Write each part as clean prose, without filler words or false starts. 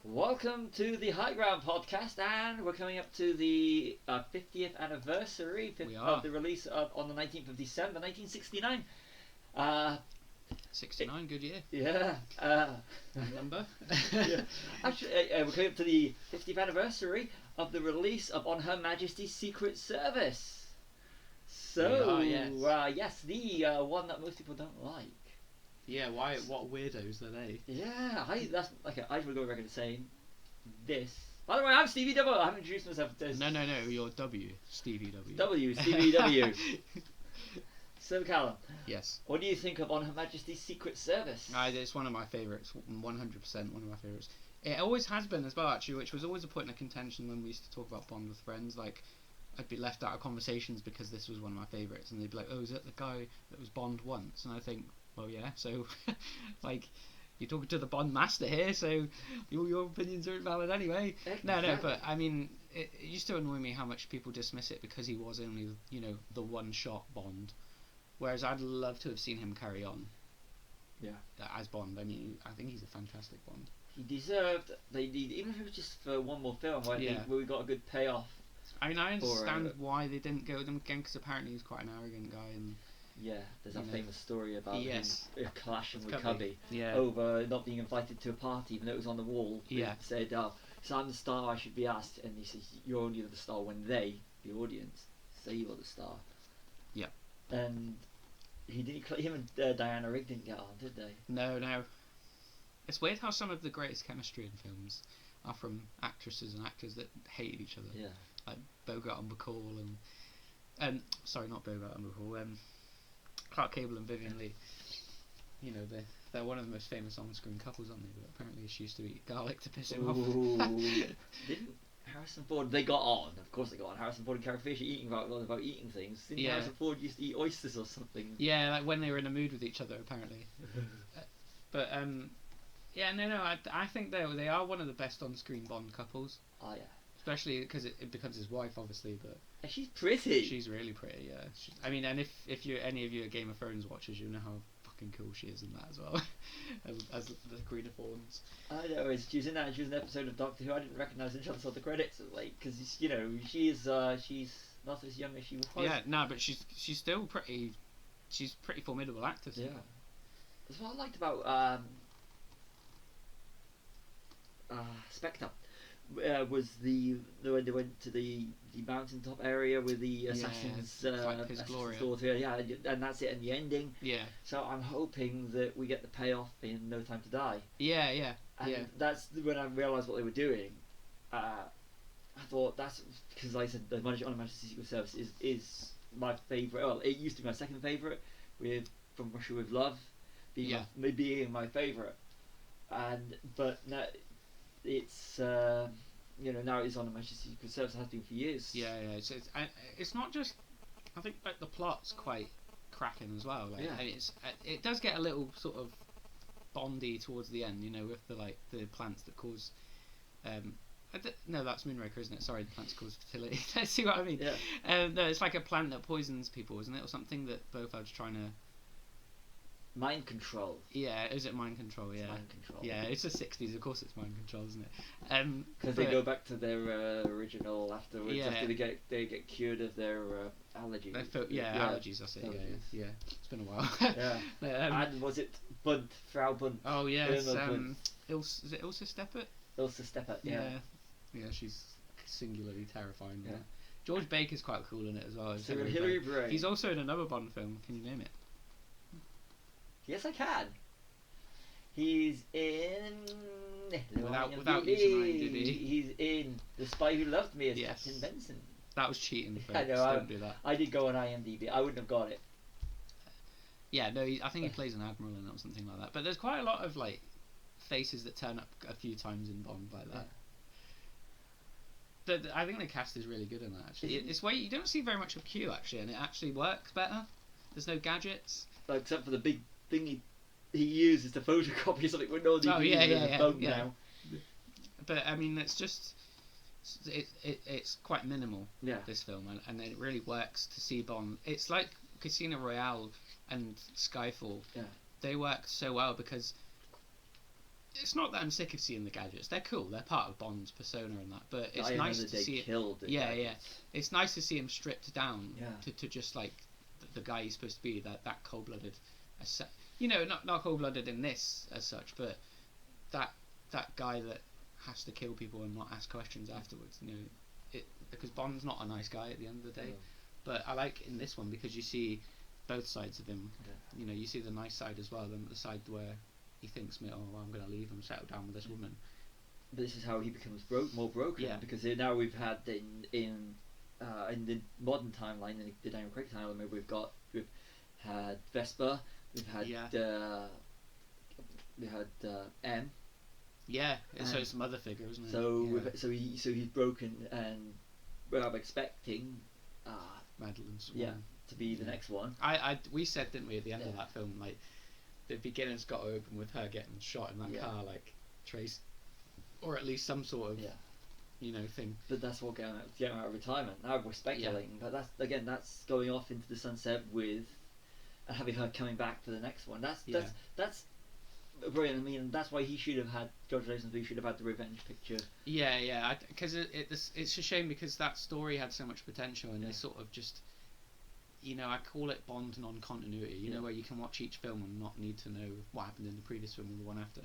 Welcome to the High Ground podcast, and we're coming up to the 50th anniversary of the release on the 19th of December 1969. 69, good year. Yeah. Number. Yeah. Actually, we're coming up to the 50th anniversary of the release of On Her Majesty's Secret Service. So, yes, the one that most people don't like. Yeah, why? What weirdos are they? Yeah, I would go on record saying this. By the way, I'm Stevie W. I haven't introduced myself. No, you're W. Stevie W. Stevie W. So, Callum. Yes. What do you think of On Her Majesty's Secret Service? It's one of my favourites, 100% one of my favourites. It always has been as well, actually, which was always a point of contention when we used to talk about Bond with friends. Like, I'd be left out of conversations because this was one of my favourites, and they'd be like, "Oh, is that the guy that was Bond once?" And I think, well, yeah. So, like, you're talking to the Bond master here, so your opinions are invalid anyway. Exactly. No, but I mean, it used to annoy me how much people dismiss it because he was only, the one-shot Bond. Whereas I'd love to have seen him carry on. Yeah. As Bond. I mean, I think he's a fantastic Bond. He deserved. Even if it was just for one more film, where we got a good payoff. I mean, I understand why they didn't go with him again, because apparently he's quite an arrogant guy, and yeah, there's that famous story about him clashing with Cubby. Over not being invited to a party, even though it was on the wall. Yeah. He said, "So I'm the star, I should be asked," and he says, "You're only the star when they, the audience, say you're the star." Yeah. And him and Diana Rigg didn't get on, did they? No. It's weird how some of the greatest chemistry in films are from actresses and actors that hate each other. Yeah. Like Bogart and Bacall and sorry, not Bogart and Bacall. Clark Gable and Vivian Leigh. They're one of the most famous on-screen couples, aren't they? But apparently she used to eat garlic to piss him off. Didn't Harrison Ford? They got on. Of course they got on. Harrison Ford and Carrie Fisher eating about eating things. Didn't Harrison Ford used to eat oysters or something? Yeah, like when they were in a mood with each other, apparently. But yeah, no. I think they are one of the best on-screen Bond couples. Oh yeah. Especially because it becomes his wife, obviously, but and she's pretty. She's really pretty, yeah. And if any of you are Game of Thrones watchers, you know how fucking cool she is in that as well, as the Queen of Thorns. I know. She was in an episode of Doctor Who. I didn't recognise until I saw the credits, because she's not as young as she was. Yeah, no, but she's still pretty. She's a pretty formidable actor. Yeah. That's what I liked about Spectre. Was when they went to the mountaintop area with the assassin's daughter, and that's it, and the ending. Yeah. So I'm hoping that we get the payoff in No Time to Die. Yeah. And that's when I realised what they were doing. I thought that's because, like I said, the On Her Majesty's Secret Service is my favourite. Well, it used to be my second favourite, with From Russia with Love being my favourite, but now it's now it's On Her Majesty's Secret Service. It has been for years. Yeah. It's not just. I think like the plot's quite cracking as well. Like, it does get a little sort of Bondy towards the end, with the plants that cause. No, that's Moonraker, isn't it? Sorry, the plants cause fertility. See what I mean? Yeah. No, it's like a plant that poisons people, isn't it, or something that Blofeld's trying to. Mind control. Yeah, is it mind control? Yeah. It's mind control. Yeah, it's the 60s, of course it's mind control, isn't it? Because they go back to their original afterwards, after they get cured of their allergies. Allergies, that's it. Yeah. It's been a while. Yeah. And was it Bunt, Frau Bunt? Oh, yeah. Is it Ilse Steppert? Ilse Steppert, yeah. Yeah, she's singularly terrifying. Yeah. George Baker's quite cool in it as well. Hilary Bray. He's also in another Bond film. Can you name it? Yes, I can. He's in. Without using IMDb. He's in The Spy Who Loved Me as Yes. Captain Benson. That was cheating. I know. Don't do that. I did go on IMDb. I wouldn't have got it. Yeah, no. I think he plays an admiral in it or something like that. But there's quite a lot of faces that turn up a few times in Bond like that. Yeah. I think the cast is really good in that. Actually, it's where you don't see very much of Q actually, and it actually works better. There's no gadgets, except for the big thing he uses to photocopy something with no phone now. But I mean, it's just it's quite minimal. Yeah. This film, and it really works to see Bond. It's like Casino Royale and Skyfall. Yeah. They work so well because it's not that I'm sick of seeing the gadgets. They're cool. They're part of Bond's persona and that. But it's I nice know that to they see it. killed the Yeah, gadgets. It's nice to see him stripped down Yeah. to just like the guy he's supposed to be. That cold-blooded, not cold-blooded in this as such, but that guy that has to kill people and not ask questions afterwards. Because Bond's not a nice guy at the end of the day. No. But I like in this one because you see both sides of him. Yeah. You see the nice side as well, the side where he thinks, oh, well, I'm going to leave and settle down with this woman. But this is how he becomes more broken. Yeah. Because now we've had in the modern timeline, in the Daniel Craig timeline, we've had Vesper, we've had M. Yeah, so it's a mother figure, isn't it? So he's broken, and I'm expecting Madeline Swan. Yeah, to be the next one. We said, didn't we, at the end of that film, like the beginning's got to open with her getting shot in that car, like Trace, or at least some sort of thing. But that's what getting out of retirement. Now we're speculating, but that's going off into the sunset with having her coming back for the next one. That's brilliant. I mean, that's why George Lazenby should have had the revenge picture. Yeah, because it's a shame because that story had so much potential, and they sort of just, I call it Bond non-continuity. Where you can watch each film and not need to know what happened in the previous film or the one after.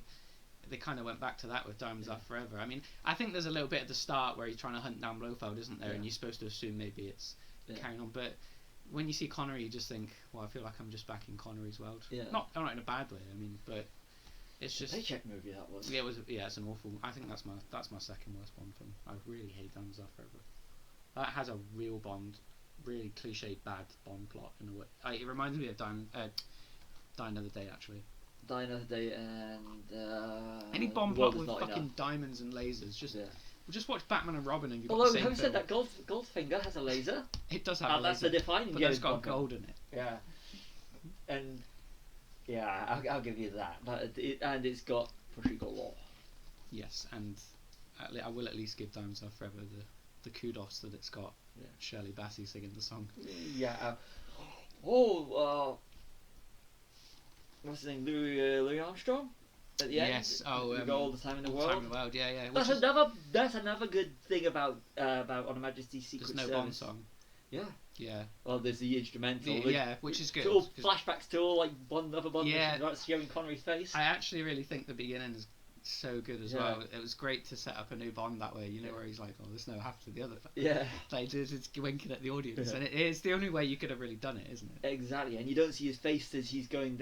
They kind of went back to that with Diamonds Are Forever. I mean, I think there's a little bit at the start where he's trying to hunt down Blofeld, isn't there? And you're supposed to assume maybe it's carrying on, but when you see Connery, you just think, well, I feel like I'm just back in Connery's world. Yeah. Not in a bad way. I mean, but it's just paycheck movie that was. Yeah, it was. Yeah, it's an awful. I think that's my second worst Bond film. I really hate Diamonds Are Forever. That has a real Bond, really cliched bad Bond plot in a way. It reminds me of Die Another Day actually. Die Another Day and any Bond plot with fucking diamonds and lasers. Just watch Batman and Robin and you've got the same having film. said that, Goldfinger has a laser. It does have a laser. That's the defining. But it's got gold in it. Yeah. And I'll give you that. But it's got law. Yes, and I will at least give Diamonds Are Forever the kudos that it's got Shirley Bassey singing the song. Yeah. What's his name? Louis Armstrong. At the end. Yes. We go all the time in the world. Time in the world. Yeah. That's another good thing about On Her Majesty's Secret Service. There's no Bond song. Yeah. Yeah. Well, there's the instrumental. Which is good. All flashbacks to all like other Bond. Yeah. Showing Connery's face. I actually really think the beginning is so good as well. It was great to set up a new Bond that way. Where he's like, "Oh, this never happened to the other." Yeah. They just winking at the audience, and it's the only way you could have really done it, isn't it? Exactly, and you don't see his face as he's driving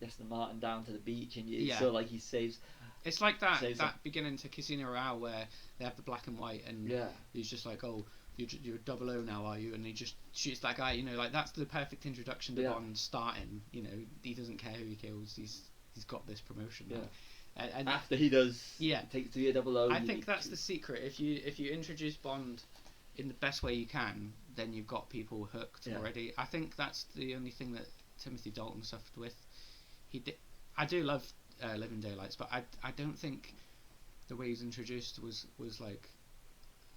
Aston Martin down to the beach, and it's so like he saves. It's like that beginning to Casino Royale where they have the black and white, and he's just like, "Oh, you're 00 now, are you?" And he just shoots that guy. Like that's the perfect introduction to Bond starting. He doesn't care who he kills. He's got this promotion. Yeah. And after he does, takes to be a 00. I think that's the secret. If you introduce Bond in the best way you can, then you've got people hooked already. I think that's the only thing that Timothy Dalton suffered with. I do love Living Daylights, but I don't think the way he's introduced was like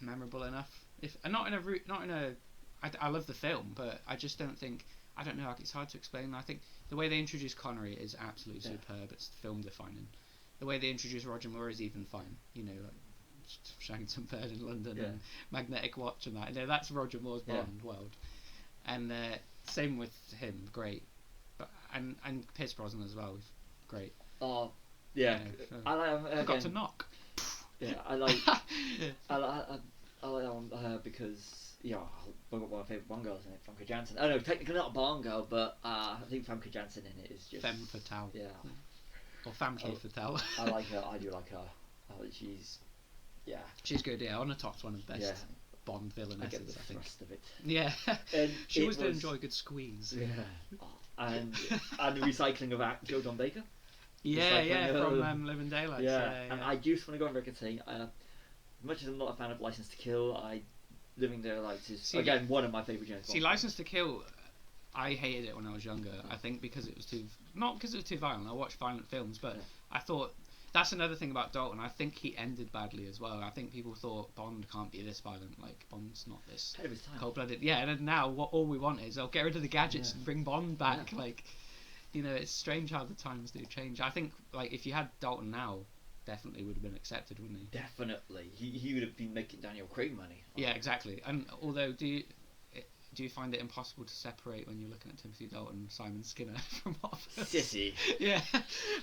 memorable enough. I love the film, but I just don't think. I don't know. It's hard to explain. I think the way they introduce Connery is absolutely superb. It's film defining. The way they introduce Roger Moore is even fine. Like Shanghai Bird in London and Magnetic Watch and that. That's Roger Moore's Bond world. And same with him, great. But and Pierce Brosnan as well, great. Oh, yeah. I like. Forgot to knock. Yeah, I like. I like that one because. One of my favourite Bond girls in it, Famke Janssen. Oh no, technically not a Bond girl, but I think Famke Janssen in it is just... Femme fatale. Yeah. Or Famke fatale. I like her, I do like her. She's... Yeah. She's good, on the top's one of the best Bond villainesses, I think. Of it. Yeah. And she always did enjoy a good squeeze. Yeah. And the recycling of Joe John Baker. From Living Daylights. Yeah. And I just want to go on record saying, as much as I'm not a fan of License to Kill, Living Daylights is again one of my favourite James Bond. License to Kill, I hated it when I was younger. I think because it was not because it was too violent. I watched violent films, but I thought that's another thing about Dalton. I think he ended badly as well. I think people thought Bond can't be this violent. Like Bond's not this cold-blooded. Yeah, and now all we want is get rid of the gadgets and bring Bond back. Like you know, it's strange how the times do change. I think like if you had Dalton now, definitely would have been accepted, wouldn't he? Definitely, he would have been making Daniel Craig money. Yeah, exactly. And although, do you find it impossible to separate when you're looking at Timothy Dalton and Simon Skinner from Hot Fuzz? Sissy. Yeah,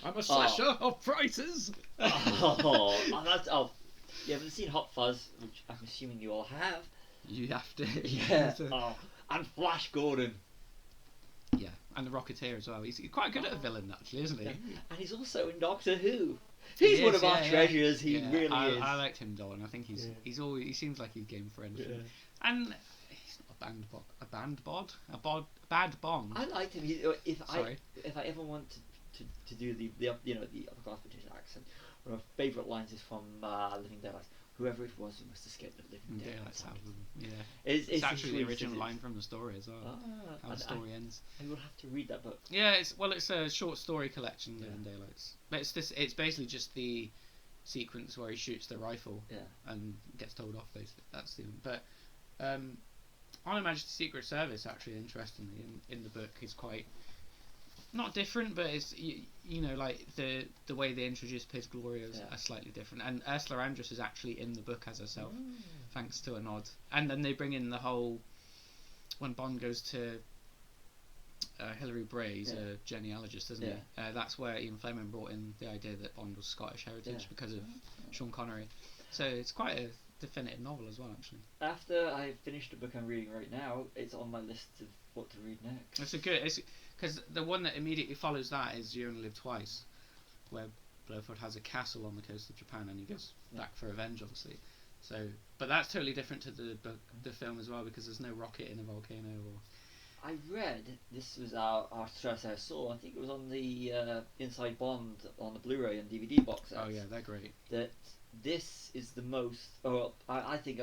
I'm a slasher of prices. Oh, you haven't seen Hot Fuzz, which I'm assuming you all have. You have to. Yeah. And Flash Gordon. Yeah, and the Rocketeer as well. He's quite good at a villain, actually, isn't he? Yeah. And he's also in Doctor Who. He's one of our treasures. He really is. I liked him, Dalton. I think he's always. He seems like he's game for anything. Yeah. And he's not a bad Bond. I liked him. If I ever want to do the upper class British accent, one of my favourite lines is from Living Daylights. Whoever it was who must escape the Living Daylights. Yeah, it's actually the original line from the story as well. How the story ends. I will have to read that book. Yeah, it's a short story collection, Living Daylights. But it's basically just the sequence where he shoots the rifle and gets told off. Basically, that's the. But on Her Majesty's Secret Service, actually, interestingly, in the book, is quite not different, but it's you know, like the way they introduce Piz Gloria are slightly different. And Ursula Andress is actually in the book as herself, thanks to a nod. And then they bring in the whole when Bond goes to Hilary Bray's a genealogist, isn't he? That's where Ian Fleming brought in the idea that Bond was Scottish heritage because of Sean Connery. So it's quite a definitive novel as well, actually. After I finished the book I'm reading right now, it's on my list of what to read next. Because the one that immediately follows that is You Only Live Twice, where Blofeld has a castle on the coast of Japan and he goes back for revenge, obviously. So, but that's totally different to the film as well, because there's no rocket in a volcano. I read, this was our stress I saw, I think it was on the Inside Bond on the Blu-ray and DVD box sets. Oh yeah, they're great. That this is the most, I think,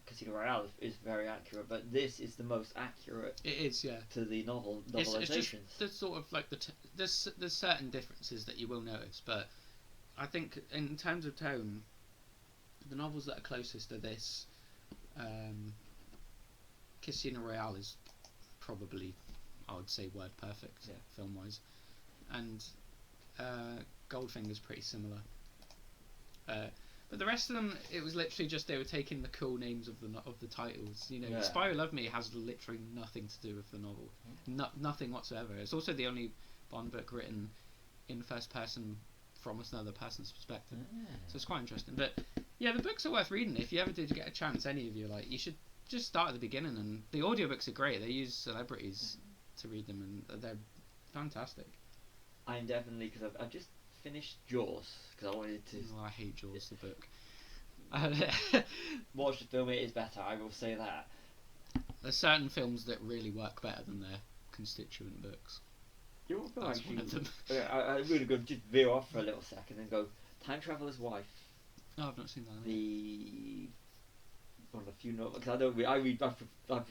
Casino Royale is very accurate, but this is the most accurate. It is, yeah. To the novelizations. It's just there's sort of like there's certain differences that you will notice, but I think in terms of tone, the novels that are closest to this, Casino Royale is probably, I would say, word perfect film wise, and Goldfinger's pretty similar. But the rest of them, it was literally just they were taking the cool names of the titles. You know, Spy Who Loved Me has literally nothing to do with the novel, nothing whatsoever. It's also the only Bond book written in first person from another person's perspective, so it's quite interesting. But yeah, the books are worth reading if you ever did get a chance. Any of you, like, you should just start at the beginning, and the audiobooks are great. They use celebrities to read them, and they're fantastic. I'm definitely, because I've just finished Jaws because I wanted to. Oh, I hate Jaws, the book. Watch the film; it is better. I will say that. There's certain films that really work better than their constituent books. You're welcome. That's one of them. I'm really going to just veer off for a little second and go. Time Traveler's Wife. No, I've not seen that. One of the few novels, because I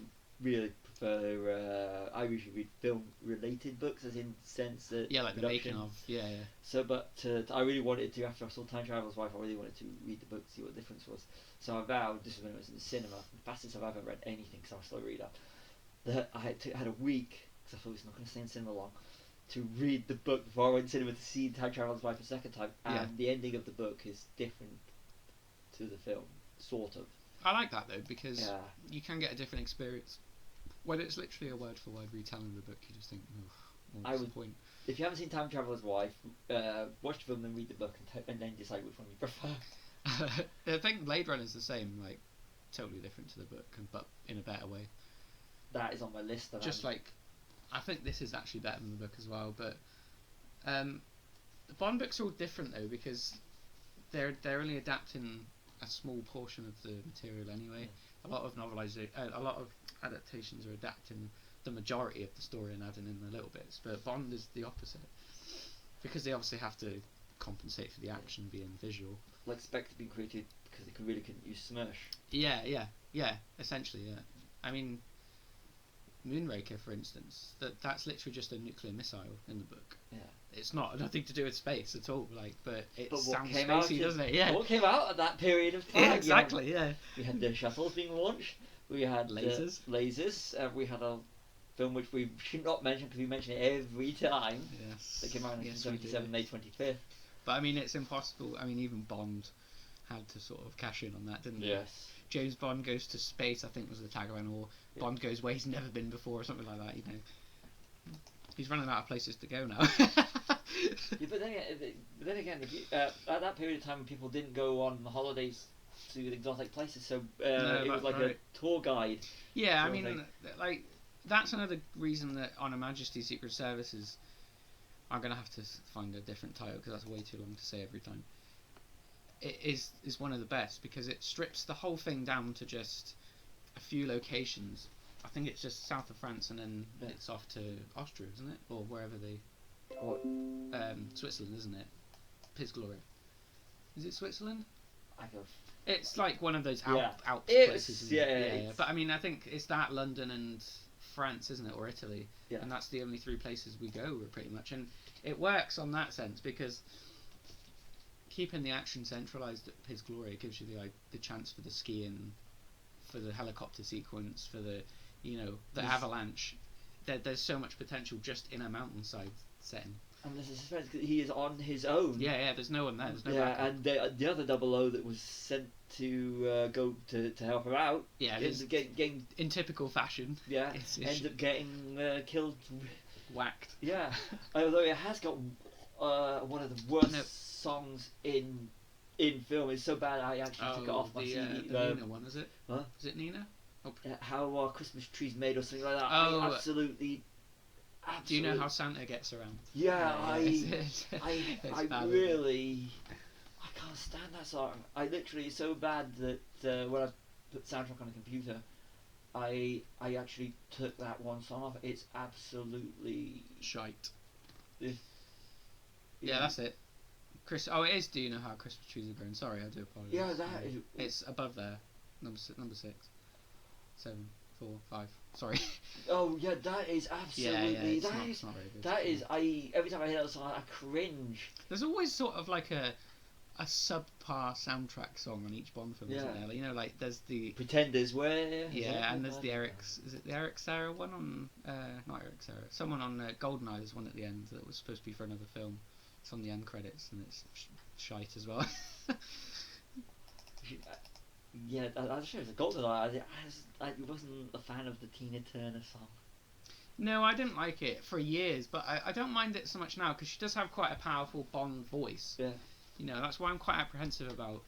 really prefer. I usually read film-related books, as in sense that like the making of. Yeah. So, but I really wanted to, after I saw Time Traveler's Wife, I really wanted to read the book, see what the difference was. So I vowed, this was when I was in the cinema, the fastest I've ever read anything, because I'm a slow reader, that I had a week, because I thought I was not going to stay in cinema long, to read the book before I went to cinema to see Time Traveler's Wife a second time, and the ending of the book is different to the film, sort of. I like that though, because you can get a different experience. When it's literally a word for word retelling of the book, you just think, what's the point? If you haven't seen Time Traveler's Wife, watch the film and read the book, and then decide which one you prefer. I think Blade Runner is the same, like totally different to the book, but in a better way. That is on my list. I think this is actually better than the book as well, but the Bond books are all different though, because they're only adapting a small portion of the material anyway. A lot of adaptations are adapting the majority of the story and adding in the little bits, but Bond is the opposite, because they obviously have to compensate for the action being visual. Like Spectre being created because they really couldn't use Smersh. Yeah, essentially, yeah. I mean, Moonraker, for instance, that's literally just a nuclear missile in the book. Yeah. It's nothing to do with space at all, but it sounds spacey, doesn't it? Yeah. What came out at that period of time? Yeah, exactly, We had the shuttles being launched, we had lasers. We had a film which we should not mention because we mention it every time. Yes. That came out in Yes, we 1977, do. May 25th. But I mean, it's impossible. I mean, even Bond had to sort of cash in on that, didn't he? Yes. James Bond goes to space, I think was the tagline, or Yeah. Bond goes where he's never been before, or something like that. You know, he's running out of places to go now. Yeah, but then again, at that period of time, people didn't go on holidays to exotic places, so No, it was that's like right. a tour guide. Yeah, I sort of mean, like that's another reason that on a Majesty Secret Services, I'm gonna have to find a different title because that's way too long to say every time. It is one of the best because it strips the whole thing down to just a few locations. I think it's just south of France and then Yeah. it's off to Austria, isn't it, or wherever they. What? Switzerland, isn't it? Piz Gloria. Is it Switzerland? I go. It's like one of those Yeah. Alps It's- places. Isn't yeah, it? it's- But I mean, I think it's that London and France, isn't it, or Italy? Yeah. And that's the only three places we go, pretty much. And it works on that sense because keeping the action centralised at Piz Gloria gives you the chance for the skiing, for the helicopter sequence, for the the Yes. avalanche. There's so much potential just in a mountainside setting. And there's a suspense 'cause he is on his own. Yeah, there's no one there. There's no Yeah, backup. and the other 00 that was sent to go to help her out Yeah, ends there's, up getting in typical fashion, it's ends up getting killed. whacked. Yeah, although it has got one of the worst No. songs in film. It's so bad I actually took it off my the CD. Nina one, is it? Huh? Is it Nina? How are Christmas trees made or something like that? Oh. I absolutely. Do you know how Santa gets around? Yeah, it's I bad, really, I can't stand that song. I literally, it's so bad that when I put soundtrack on a computer, I actually took that one song off. It's absolutely Shite. If, Yeah, that's it. Oh, it is. Do you know how Christmas trees are grown? Sorry, I do apologise. Yeah, that is. It's above there. Number 6, 7, 4, 5. Sorry. Oh yeah, that is absolutely. It's not very good. That is. Every time I hear that song, I cringe. There's always sort of like a subpar soundtrack song on each Bond film, isn't Yeah. there? You know, like there's the Pretenders, where? yeah, and there's the Eric's. Is it the Eric Serra one on? Not Eric Serra. Someone on Goldeneye. There's one at the end that was supposed to be for another film. It's on the end credits and it's shite as well. Yeah, I'm sure it's a GoldenEye. I wasn't a fan of the Tina Turner song. No, I didn't like it for years, but I don't mind it so much now because she does have quite a powerful Bond voice. Yeah. You know, that's why I'm quite apprehensive about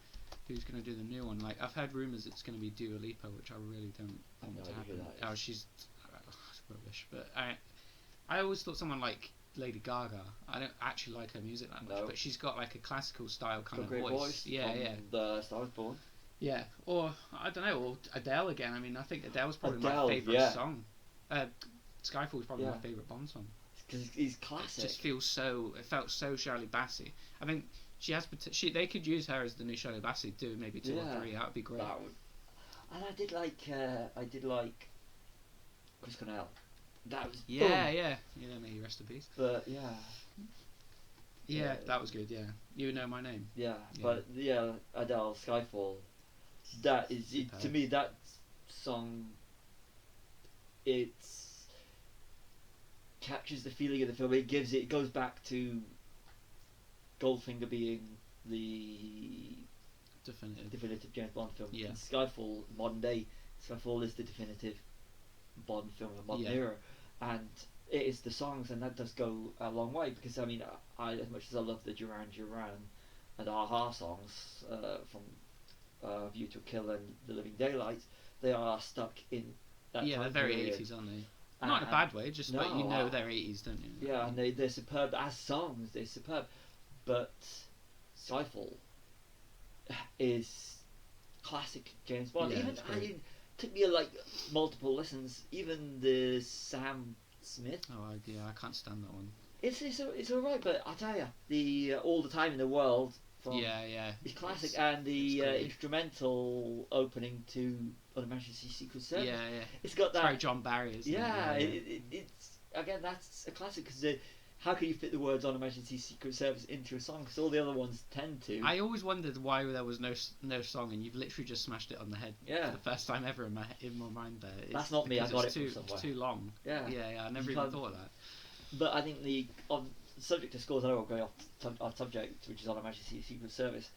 who's going to do the new one. Like, I've heard rumours it's going to be Dua Lipa, which I really don't want no to idea who happen. that is. Oh, she's it's rubbish. But I always thought someone like Lady Gaga. I don't actually like her music that much, No. but she's got like a classical style kind Got a of great voice. voice. Yeah, from yeah. The Star Is Born. Yeah, or I don't know, or Adele again. I mean, I think Adele's probably Adele, my favourite yeah. song. Skyfall's probably Yeah. my favourite Bond song. Because he's It classic. just feels so. It felt so Shirley Bassey. I think she has. They could use her as the new Shirley Bassey. Do maybe 2 Yeah. or 3. That would be great. That would, and I did like Chris Cornell. That was Yeah, boom. yeah. May you rest in peace. But yeah, Yeah, Yeah. that was good. Yeah, you know my name. yeah, Yeah. but yeah, Adele, Skyfall. That is it, to Superb. me. That song. It's captures the feeling of the film. It gives it. It goes back to Goldfinger being the Definitive. definitive James Bond film. Yeah. And Skyfall, modern day, Skyfall is the definitive Bond film of the modern Yeah. era, and it is the songs, and that does go a long way because I mean, I as much as I love the Duran Duran and Aha songs from View to a Kill and The Living Daylights, they are stuck in that Yeah, they're time very period. 80s, aren't they? Not in a And- bad way, just but you no, know I- they're 80s, don't you? Yeah, and they're superb as songs. They're superb, but Skyfall is classic James Bond. Yeah, Even it's great. took me like multiple listens. Even the Sam Smith. Oh, I can't stand that one. It's alright, but I tell you, the All the Time in the World from Yeah. is classic, It's- and the it's great. instrumental opening to On the Majesty Secret Service. Yeah. It's got It's very that. John Barry, isn't Yeah, it? it's again that's a classic because how can you fit the words on Her Majesty's Secret Service into a song? Because all the other ones tend to. I always wondered why there was no song, and you've literally just smashed it on the head for the first time ever in my mind. There, that's not me. I got it from somewhere. It's too long. Yeah, I never even thought of that. But I think on the subject of scores, I know we're going off subject, which is on Her Majesty's Secret Service.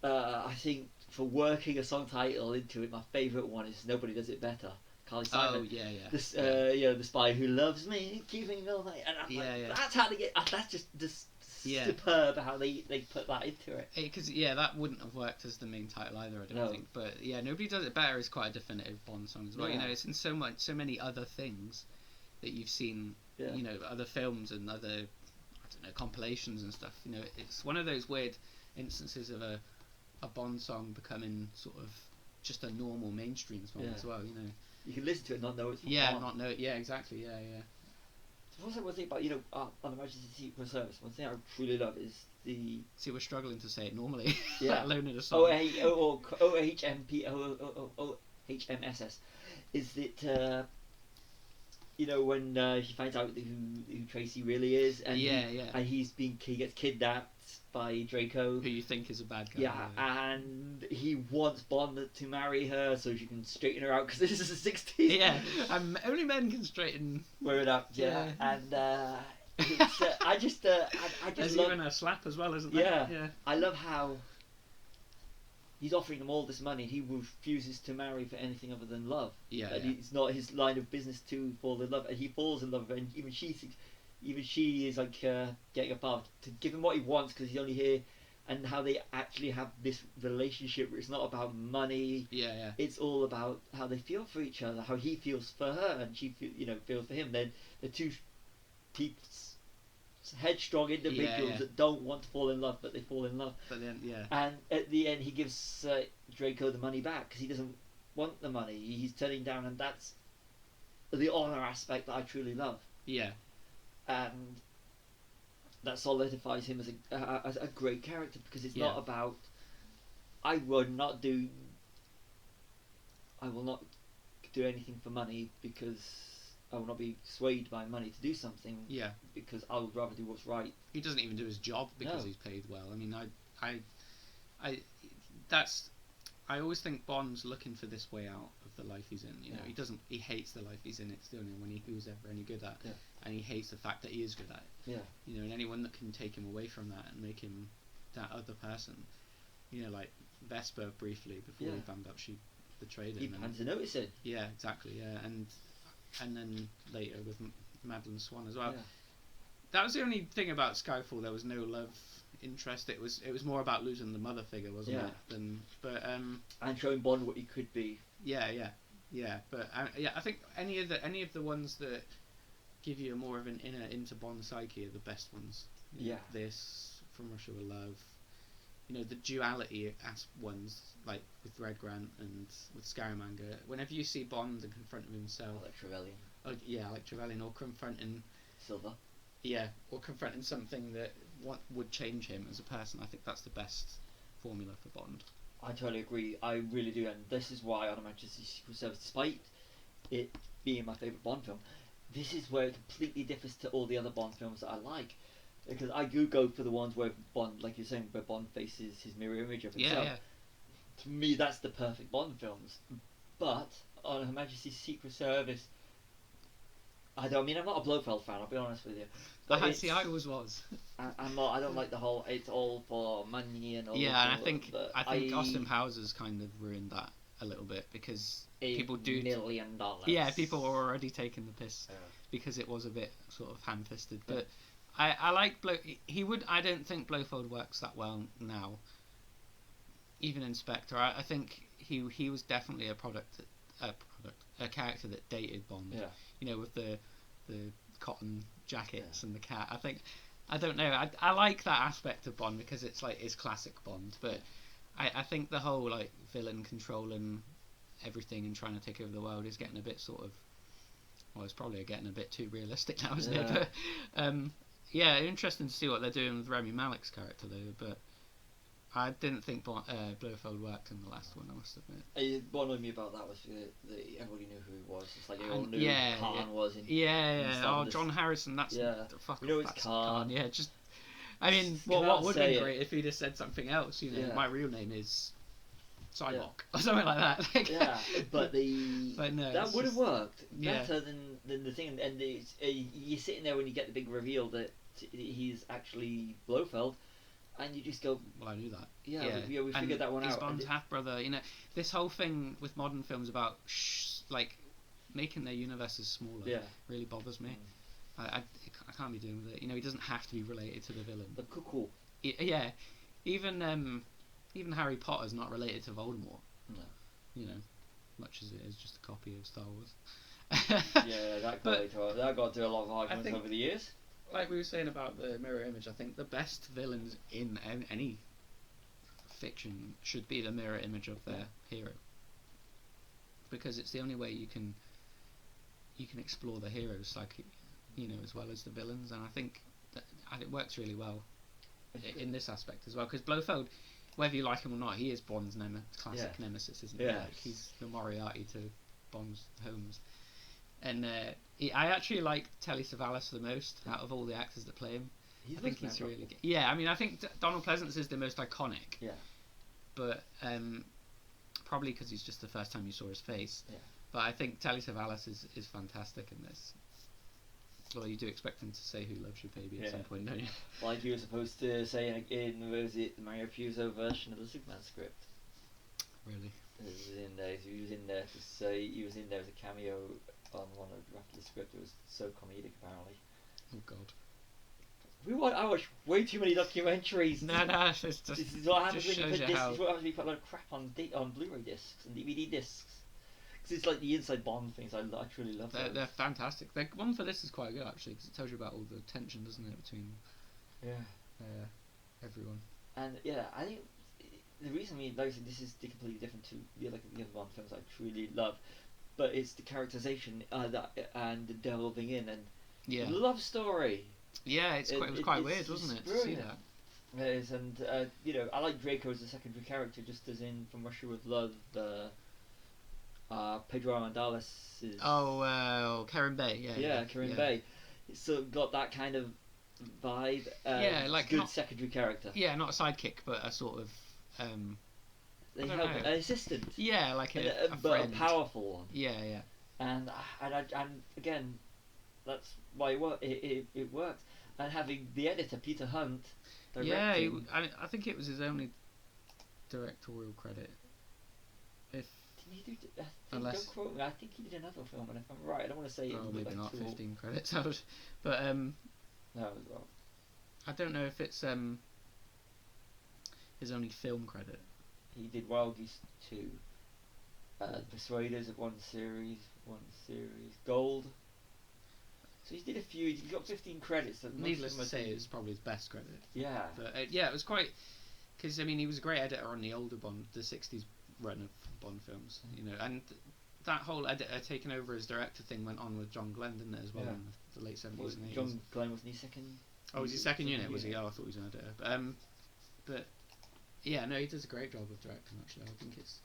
I think for working a song title into it, my favourite one is "Nobody Does It Better." Carly Simon. Oh yeah. The spy who loves me, keeping me all night, and that's how they get. That's just superb how they put that into it. Because that wouldn't have worked as the main title either, I don't think. But Nobody Does It Better is quite a definitive Bond song as well. Yeah. It's in so many other things that you've seen. Other films and other compilations and stuff. It's one of those weird instances of a Bond song becoming sort of just a normal mainstream song as well. You can listen to it and not know it's Bond. Not know it. Yeah, exactly. Yeah. Also, one thing about on the Majesty's Secret Service, one thing I truly love is the. See, we're struggling to say it normally. Yeah. Let alone in a song. OHMSS is that. When he finds out who Tracy really is, and and he gets kidnapped by Draco, who you think is a bad guy. Yeah, and he wants Bond to marry her so she can straighten her out because this is the 60s. Yeah, only men can straighten. Wear it up. Yeah, and it's, I just There's love, even a slap as well, isn't there? Yeah. I love how he's offering them all this money. He refuses to marry for anything other than love. It's not his line of business to fall in love, and he falls in love, and even she is like getting a father to give him what he wants because he's only here, and how they actually have this relationship where it's not about money. It's all about how they feel for each other, how he feels for her, and she feels for him. Then the two headstrong individuals that don't want to fall in love, but they fall in love. But then, and at the end, he gives Draco the money back because he doesn't want the money. He's turning down, and that's the honour aspect that I truly love. And that solidifies him as a great character because it's not about. I will not do anything for money because I will not be swayed by money to do something. Because I would rather do what's right. He doesn't even do his job because he's paid well. I mean, I always think Bond's looking for this way out of the life he's in. He hates the life he's in. It's the only one who's ever any good at, and he hates the fact that he is good at it. And anyone that can take him away from that and make him that other person. Like Vesper briefly before he found out she betrayed him. He hands a notice in. Yeah, exactly. Yeah, and then later with Madeline Swan as well. That was the only thing about Skyfall. There was no love interest. It was more about losing the mother figure, wasn't it? And showing Bond what he could be. But I think any of the ones that give you more of an inner into Bond's psyche are the best ones. This From Russia with Love. The duality as ones like with Red Grant and with Scaramanga. Whenever you see Bond and confronting himself, like Trevelyan. Like Trevelyan, or confronting Silver. Or confronting something that would change him as a person. I think that's the best formula for Bond. I totally agree. I really do, and this is why on Majesty's Secret Service, despite it being my favourite Bond film, this is where it completely differs to all the other Bond films that I like. Because I do go for the ones where Bond, like you're saying, where Bond faces his mirror image of himself. To me, that's the perfect Bond films. But on Her Majesty's Secret Service, I'm not a Blofeld fan. I'll be honest with you. But I always was. I'm not. I don't like the whole. It's all for money and all. Yeah, and I think Austin Powers kind of ruined that a little bit because people do $1 million. Yeah, people were already taking the piss because it was a bit sort of ham-fisted. But I like I don't think Blofeld works that well now. Even in Spectre, I think he was definitely a character that dated Bond. With the cotton jackets and the cat. I don't know. I like that aspect of Bond because it's like it's classic Bond. But I think the whole like villain controlling everything and trying to take over the world is getting a bit sort of. Well, it's probably getting a bit too realistic now, isn't it? But interesting to see what they're doing with Rami Malek's character though. But I didn't think Blofeld worked in the last one, I must admit. What annoyed me about that was everybody knew who he was. It's like they all And- knew yeah, who Khan was. In Yeah. some Oh, of this- John Harrison. That's Yeah. fuck. We know it's that's Khan. Yeah, just. I mean, Come out what and would have been say it. great if he'd have said something else? You know, Yeah. my real name is Cyborg or something like that. Like, Yeah, but But no, that it's would have just- worked yeah. better than the thing. And you're sitting there when you get the big reveal that he's actually Blofeld, and you just go, Well, I knew that. yeah, we And figured that one he's out. Bond's half brother. You know, this whole thing with modern films about like making their universes smaller Yeah. really bothers me. I can't be doing with it. You know, he doesn't have to be related to the villain. The cuckoo. Yeah, even Harry Potter's not related to Voldemort. No. You know, much as it is just a copy of Star Wars. Yeah, that But- got to a lot of arguments think- over the years. Like we were saying about the mirror image, I think the best villains in any fiction should be the mirror image of their hero, because it's the only way you can explore the heroes, like, you know, as well as the villains. And I think that it works really well in this aspect as well, because Blofeld, whether you like him or not, he is Bond's classic Yeah. nemesis, isn't he? Yeah. Like, he's the Moriarty to Bond's Holmes. And I actually like Telly Savalas the most out of all the actors that play him. I think he's really good. Yeah, I mean, I think Donald Pleasance is the most iconic. Yeah. But probably because he's just the first time you saw his face. Yeah. But I think Telly Savalas is fantastic in this. Well, you do expect him to say "Who loves you, baby" at some point, don't you? Like you were supposed to say in was it the Mario Puzo version of the Superman script? Really? He was in there to say he was in there as a cameo on one of the draft of the script. It was so comedic, apparently. Oh God. I watch way too many documentaries. No, it's just This is what happens just when you shows put you discs. how. This is what happens when you put a lot of crap on Blu-ray discs and DVD discs. Because it's like the inside Bond things. I truly love those. They're fantastic. One for this is quite good actually, because it tells you about all the tension, doesn't it, between everyone. And yeah, I think the reason like I said, this is completely different to the other Bond films I truly love, but it's the characterization and the delving in and Yeah. the love story. Yeah, it was quite weird, wasn't it, to see brilliant. that? It is, and you know, I like Draco as a secondary character, just as in From Russia with Love, Pedro Armendales is. Oh, Karen Bay. Yeah. Karen Bay. It's sort of got that kind of vibe. Yeah, like good not- secondary character. Yeah, not a sidekick, but a sort of. They I don't help know. an assistant. Yeah, like a But friend. a powerful one. Yeah. And again, that's why it works. And having the editor Peter Hunt directing. Yeah, I think it was his only directorial credit. If Didn't he do? Unless- Don't quote me. I think he did another film, and if I'm right, I don't want to say it. oh, would maybe look not like 15 credits out, but No, as well. I don't know if it's his only film credit. He did Wild Geese 2. Persuaders of one series, Gold. So he did a few. He got 15 credits. Most Needless of them to say, are- it's probably his best credit. Yeah. But yeah, it was quite, because I mean, he was a great editor on the older Bond, the '60s run of Bond films, you know, and that whole editor taking over as director thing went on with John Glenn, didn't it, as well, Yeah. in the late '70s Was and '80s. John Glenn wasn't he second? Oh, was he second unit? Was he? Oh, I thought he was an editor. But yeah, no, he does a great job of directing. Actually, I think it's.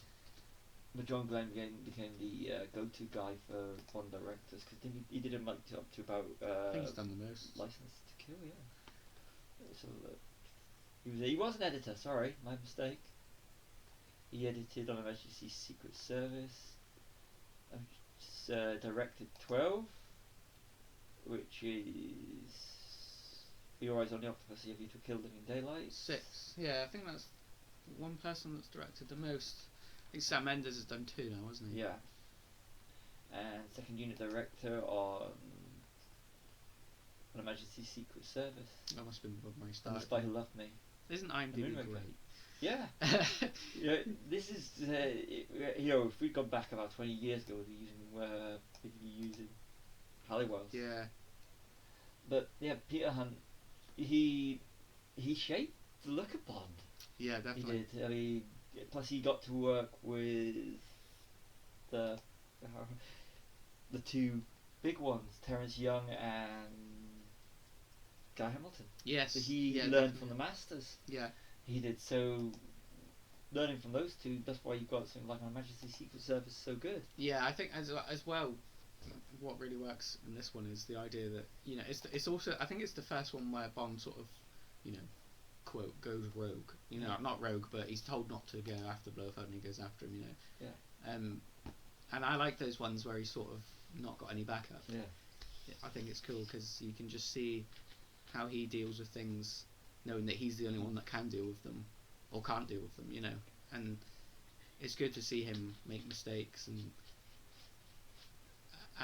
But John Glenn became the go-to guy for Bond directors because he did him like up to about I think he's done the most. License to Kill, yeah. So he was an editor. Sorry, my mistake. He edited on Her Majesty's Secret Service. Directed 12, which is Your Eyes on the Octopus, Have You to Kill Living Daylight. 6. Yeah, I think that's one person that's directed the most. I think Sam Mendes has done 2 now, hasn't he? Yeah. And second unit director on Her Majesty's Secret Service. That must have been when he And The started. Spy Who Loved Me. Isn't And IMDb Moonraker. great? Yeah. This is if we'd gone back about 20 years ago, we'd be using Halliwell. Yeah. But yeah, Peter Hunt, he shaped the look of Bond. Yeah, definitely. He did. I mean, plus he got to work with the two big ones, Terence Young and Guy Hamilton. Yes. So he yeah, learned definitely. from the masters. Yeah. he did. So learning from those two, that's why you've got something like My Majesty's Secret Service so good. Yeah, I think as well, what really works in this one is the idea that it's also, I think it's the first one where Bond sort of, you know, quote, goes rogue. Not rogue, but he's told not to go after Blofeld and he goes after him. Yeah. And I like those ones where he's sort of not got any backup. Yeah. I think it's cool because you can just see how he deals with things, knowing that he's the only one that can deal with them, or can't deal with them. And it's good to see him make mistakes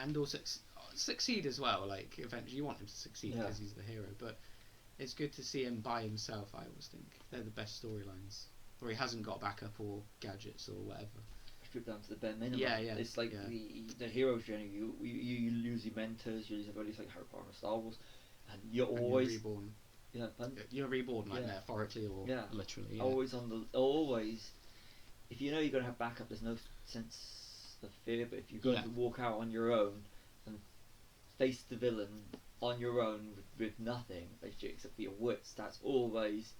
and also succeed as well. Like, eventually you want him to succeed because he's the hero, but it's good to see him by himself. I always think they're the best storylines, where he hasn't got backup or gadgets or whatever. Stripped down to the bare minimum. Yeah. It's like the hero's journey. You lose your mentors, you lose everybody. It's like Harry Potter and Star Wars, and you're always reborn. Yeah, you're reborn, like metaphorically or literally. Yeah. Always. If you know you're gonna have backup, there's no sense of fear. But if you're going to walk out on your own and face the villain on your own with nothing except for your wits, there's always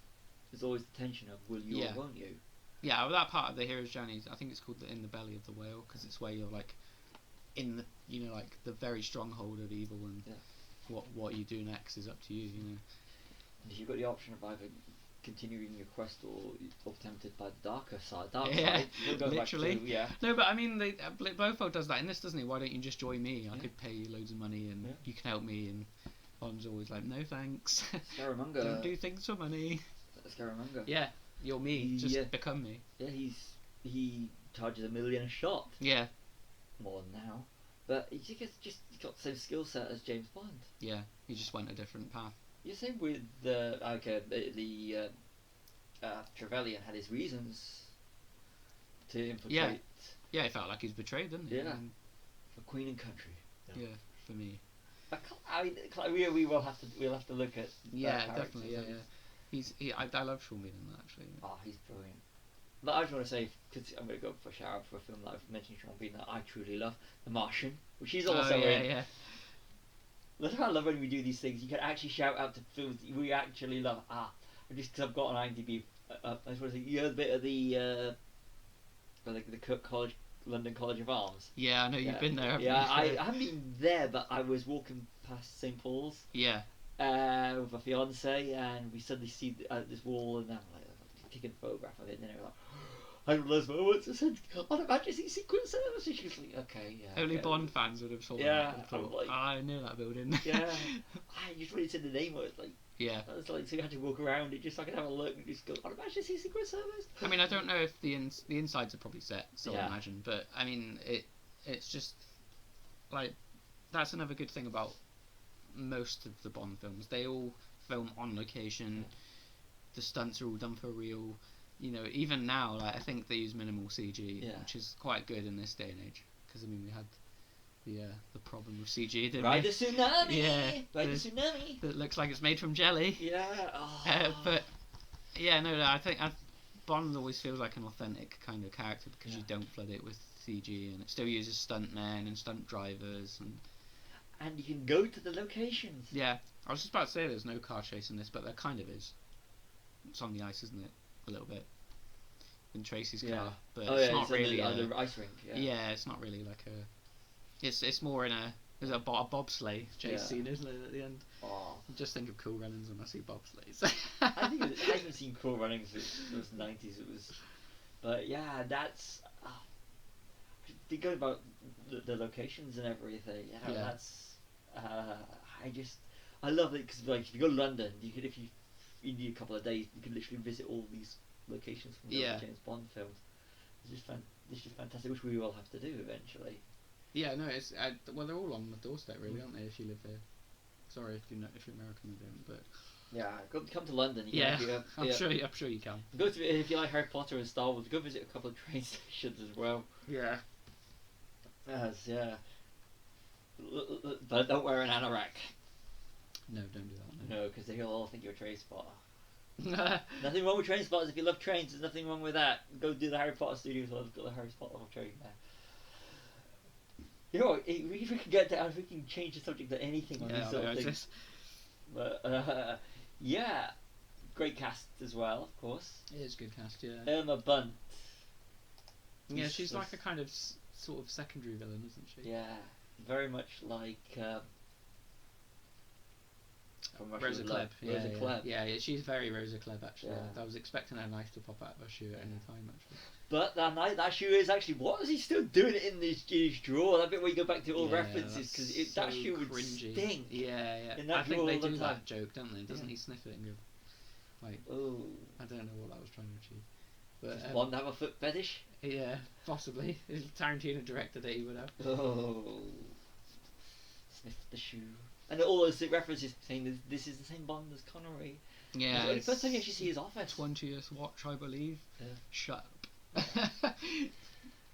the tension of will you or won't you. Yeah, well, that part of the hero's journey, I think it's called In the Belly of the Whale, because it's where you're like in the like the very stronghold of evil, and what you do next is up to you. And you've got the option of either continuing your quest or tempted by the darker side. Literally. Yeah. No, but I mean, Blofeld does that in this, doesn't he? Why don't you just join me? I could pay you loads of money and you can help me. And Bond's always like, no thanks. Scaramanga. Don't do things for money. Scaramanga. Yeah, you're me. Just become me. Yeah, he charges $1 million a shot. Yeah. More than now. But he's got the same skill set as James Bond. Yeah, he just went a different path. You same with the Trevelyan had his reasons to infiltrate. Yeah, he felt like he was betrayed, didn't he? Yeah. For Queen and Country. Yeah, for me. We will have to look at. Definitely. Yeah. I love Sean Bean in that, actually. Oh, he's brilliant. But I just want to say, because I'm going to go for a shout out for a film that I've mentioned Sean Bean that I truly love, The Martian, which he's also in. Yeah. That's how I love when we do these things. You can actually shout out to films that we actually love. Just because I've got an IMDb. I just want to say, you heard a bit of the London College of Arms. Yeah, I know you've been there. I haven't been there, but I was walking past St Paul's. Yeah. With my fiance, and we suddenly see this wall, and I'm like taking a photograph of it, and then we're like, I don't know those moments. I said, on a Majesty Secret Service. And she was like, okay, yeah. Only Bond fans would have saw that and thought, like, I know that building. Yeah. I just really said the name of it, like. Yeah. I was like, so you had to walk around it just so I could have a look and just go, on a Majesty Secret Service. I mean, I don't know if the insides are probably set, so I imagine, but I mean, it's just like that's another good thing about most of the Bond films. They all film on location. The stunts are all done for real. Even now, like I think they use minimal CG, which is quite good in this day and age. Because I mean, we had the problem with CG, didn't we? Ride the tsunami. Yeah, Ride the tsunami. That looks like it's made from jelly. Yeah. But yeah, no, I think Bond always feels like an authentic kind of character because you don't flood it with CG, and it still uses stuntmen and stunt drivers and you can go to the locations. Yeah, I was just about to say there's no car chase in this, but there kind of is. It's on the ice, isn't it? A little bit. In Tracy's car, but it's not really on the ice rink. Yeah, it's not really like a. It's more in there's a bobsleigh chase scene, isn't it, at the end? Oh. I just think of Cool Runnings when I see bobsleighs. I haven't seen Cool Runnings since it was 90s. It was, but yeah, that's. Thinking about the locations and everything, that's. I love it because like if you go to London, if you need a couple of days, you can literally visit all these locations from the James Bond films. It's just fantastic, which we will have to do eventually. Yeah, no, it's well, they're all on the doorstep, really, aren't they? If you live here. Sorry, if you're American, you don't. But yeah, come to London. I'm sure you can. Go to if you like Harry Potter and Star Wars. Go visit a couple of train stations as well. Yeah. Yeah. But don't wear an anorak. No, don't do that. No, because they'll all think you're a train spotter. Nothing wrong with train spotters. If you love trains, there's nothing wrong with that. Go do the Harry Potter studios. I've got the Harry Potter train there. You know what, if we can get down, if we can change the subject to anything on these sort of things. But great cast as well, of course. It is good cast, yeah. Irma Bunt. Yeah, she's like a kind of sort of secondary villain, isn't she? Yeah, very much like from Russia Rosa with Klebb. Love. Yeah, Rosa Klebb. Yeah, she's very Rosa Klebb actually. Yeah. I was expecting her knife to pop out of her shoe at any time actually. But that night, that shoe is actually, what is he still doing it in his drawer? That bit where you go back to all references, because that shoe would stink. Yeah. In that I think they all the do time. that joke, don't they? Doesn't he sniff it and go, like, Oh, I don't know what that was trying to achieve. But does Bond have a foot fetish? yeah, possibly. If Tarantino directed it, he would have. Oh, sniff the shoe. And all those references saying this is the same Bond as Connery. Yeah. The first time you actually see his office. 20th watch, I believe. Yeah. Shut up.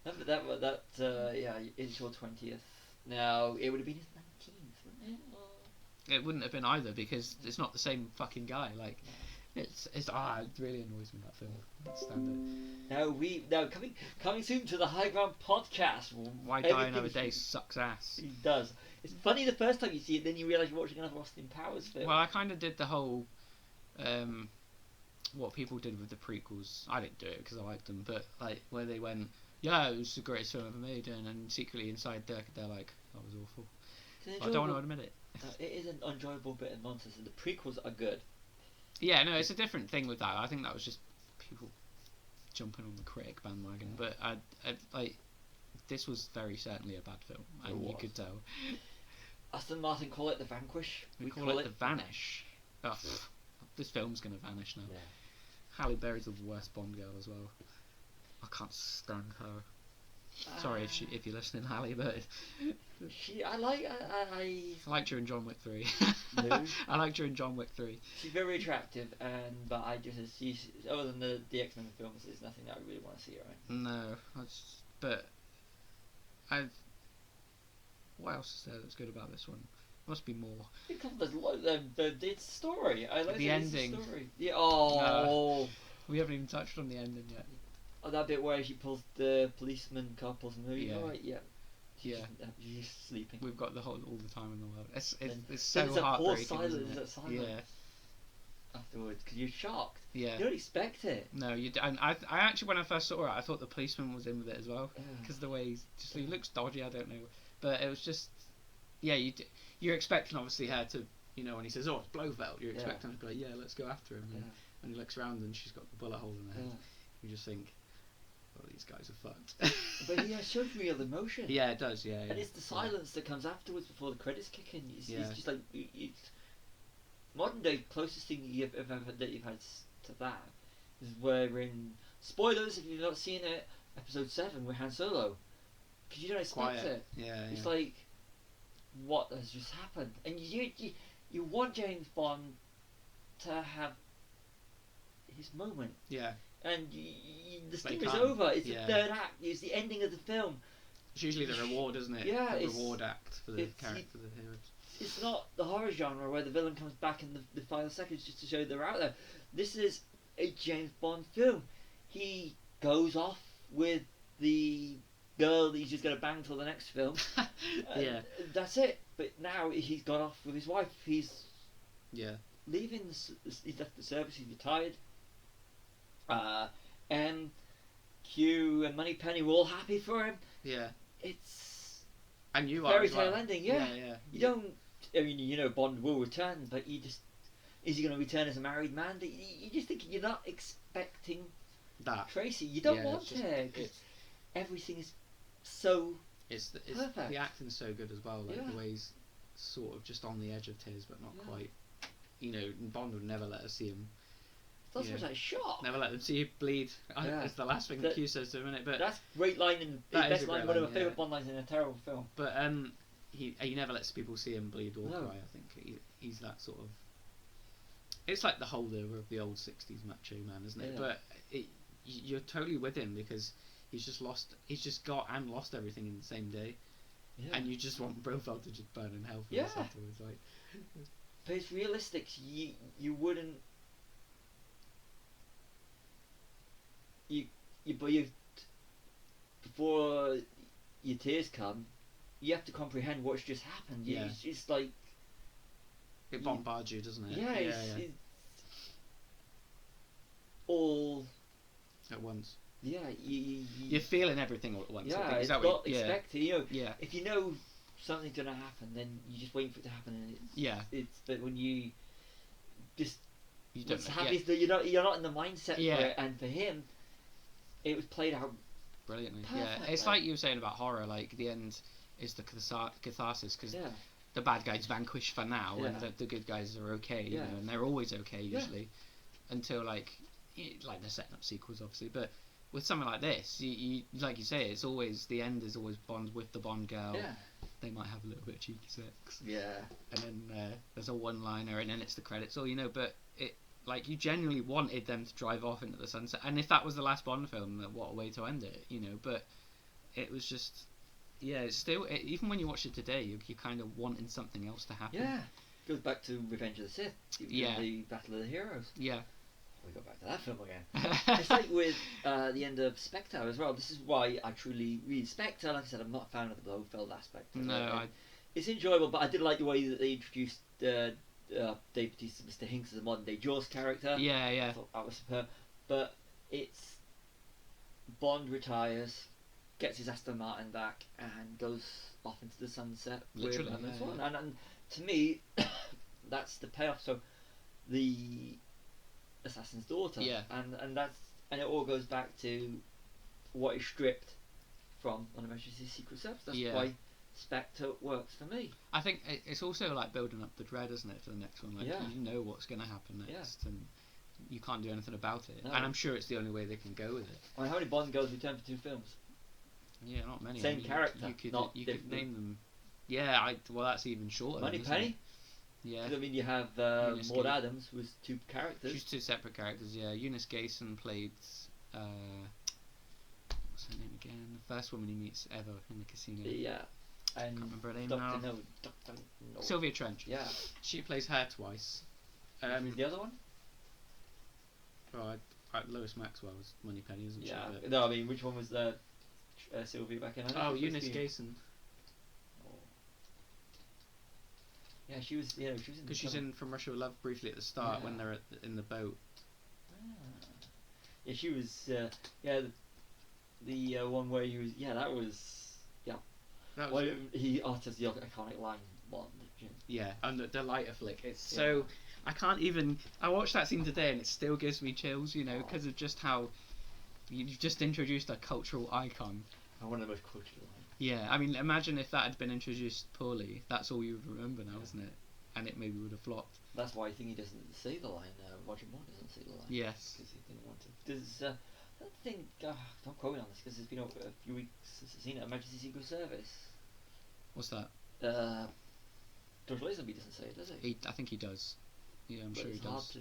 Yeah, it's your 20th. Now, it would have been his 19th, wouldn't it? Or... It wouldn't have been either because it's not the same fucking guy. Like, it really annoys me, that film. I can't stand it. Now coming soon to the High Ground podcast. Why Die Another Day sucks ass. He does. It's funny the first time you see it, then you realise you're watching another Austin Powers film. Well, I kind of did the whole, what people did with the prequels. I didn't do it because I liked them, but like where they went, yeah, it was the greatest film ever made, and then secretly inside they're like, that was awful. I don't want to admit it. It is an enjoyable bit of nonsense, and the prequels are good. Yeah, no, it's a different thing with that. I think that was just people jumping on the critic bandwagon, but I like this was very certainly a bad film, and you could tell. Aston Martin call it The Vanquish. We call it The Vanish. Oh, this film's gonna vanish now. Yeah. Halle Berry's the worst Bond girl as well. I can't stand her. Sorry if you're listening, Halle, but I liked her in John Wick 3. No. I liked her in John Wick 3. She's very attractive, but I just other than the X-Men films, there's nothing that I really want to see her in. No, what else is there that's good about this one? Must be more. Because the story. I like the ending. Story. Yeah. Oh. We haven't even touched on the ending yet. Oh, that bit where she pulls the policeman car pulls him. Yeah. Right, yeah. She's sleeping. We've got all the time in the world. It's then so heartbreaking. Silence, Yeah. Afterwards, because you're shocked. Yeah. You don't expect it. No, you. And I actually, when I first saw it, I thought the policeman was in with it as well, because the way he looks dodgy. I don't know, but it was just, yeah. You're expecting obviously her to, when he says, "Oh, it's Blofeld," you're expecting her to be like, "Yeah, let's go after him." And when he looks around and she's got the bullet hole in her head, you just think, "Oh, these guys are fucked." But he shows real emotion. Yeah, it does. Yeah. And it's the silence that comes afterwards before the credits kick in. It's just like it's modern day closest thing you've ever that you've had to that is where in spoilers if you've not seen it, episode 7 with Han Solo, because you don't expect it. Yeah. It's like, what has just happened? And you want James Bond to have his moment. Yeah. And the story's over. It's the third act. It's the ending of the film. It's usually the reward, isn't it? Yeah, the reward act for the character, the heroes. It's not the horror genre where the villain comes back in the final seconds just to show they're out there. This is a James Bond film. He goes off with the girl that he's just going to bang till the next film. Yeah. That's it. But now he's gone off with his wife. He's leaving. He's left the service. He's retired. And Q and Moneypenny were all happy for him. Yeah. It's and you fairy are tale ending. Yeah. You don't. I mean, Bond will return, but is he going to return as a married man? You just think you're not expecting that Tracy. You don't want it. Everything is so perfect. The acting's so good as well. Like the way he's sort of just on the edge of tears, but not quite. Bond would never let us see him. That's what's like shock. Never let them see you bleed. It's the last thing that Q says to him, isn't it? But that's a great line in the best line, one of my favourite Bond lines in a terrible film. But he never lets people see him bleed or cry. I think he's that sort of. It's like the holder of the old '60s macho man, isn't it? But you're totally with him because he's just got and lost everything in the same day, and you just want Blofeld to just burn in hell for this afterwards. Like, but it's realistic. You wouldn't. Before your tears come, you have to comprehend what's just happened. It's like it bombards you, doesn't it? Yeah. all at once. Yeah, You're feeling everything all at once. I yeah, think. Is it's that not what you, expected. You know, yeah, if you know something's gonna happen, then you just wait for it to happen, and yeah. it's but when you just You don't what's know. happening Yeah. is that you're not in the mindset Yeah. for it, and for him, it was played out Brilliantly. perfectly. Yeah, it's like you were saying about horror. Like the end is the catharsis because Yeah, the bad guys vanquish for now, and Yeah. the good guys are okay. You Yeah. know, and they're always okay Yeah. usually, until like they're setting up sequels, obviously. But with something like this, you like you say, it's always the end is always Bond with the Bond girl. yeah, They might have a little bit of cheeky sex, yeah, and then there's a one-liner, and then it's the credits. Or but it like you genuinely wanted them to drive off into the sunset, and if that was the last Bond film, what a way to end it, But it was just, yeah, it's still even when you watch it today, you're kind of wanting something else to happen. yeah. Goes back to Revenge of the Sith. Yeah. The Battle of the Heroes. Yeah. We go back to that film again. It's like with the end of Spectre as well. This is why I truly read Spectre. Like I said, I'm not a fan of the Blofeld aspect. No, it's enjoyable, but I did like the way that they introduced Dave Bautista, Mr. Hinks, as a modern day Jaws character. Yeah, I yeah. thought that was superb. But it's Bond retires, gets his Aston Martin back, and goes off into the sunset. Literally, with yeah, Swan. yeah. And to me, that's the payoff. So the assassin's daughter. Yeah. And it all goes back to what is stripped from on Majesty's Secret Service. That's Yeah. why Spectre works for me. I think it's also like building up the dread, isn't it, for the next one? Like Yeah. you know what's going to happen next, and you can't do anything about it. No. And I'm sure it's the only way they can go with it. I mean, how many Bond girls return for 2 films? Yeah, not many. Same character, You could not you could different. name them. Yeah, well that's even shorter. Money then, isn't Penny? it? Yeah. I mean, you have Eunice Maud Gay- Adams was 2 characters. She's 2 separate characters. Yeah, Eunice Gayson played. What's her name again? The first woman he meets ever in the casino. Yeah. And Can't remember her name Dr. now. No, Dr. No. Sylvia Trench. Yeah. She plays her twice. Who's the other one? Well, Lois Maxwell was Moneypenny, isn't Yeah. she? But- No, I mean, which one was Sylvia back in? I think Oh, it was Eunice Christine. Gayson. Oh. Yeah, she was. Yeah, she was in. Because she's in From Russia with Love briefly at the start when they're in the boat. Ah. Yeah, she was. Yeah, the one where he was. Yeah, that was. Yeah. That was, Well, he utters the iconic line, "Bond." yeah, and the lighter flick. It's so I can't even. I watched that scene today and it still gives me chills, because of just how you've just introduced a cultural icon. And one of the most cultural lines. Yeah, I mean, imagine if that had been introduced poorly. That's all you would remember now, isn't it? And it maybe would have flopped. That's why I think he doesn't say the line. Roger Moore doesn't say the line. Yes. Because he didn't want to. There's. I don't think. Don't quote me on this because it's been a few weeks since I've seen it. Majesty's Secret Service. What's that? George Lazenby doesn't say it, does he? I think he does. Yeah, I'm But sure he it's hard does. to-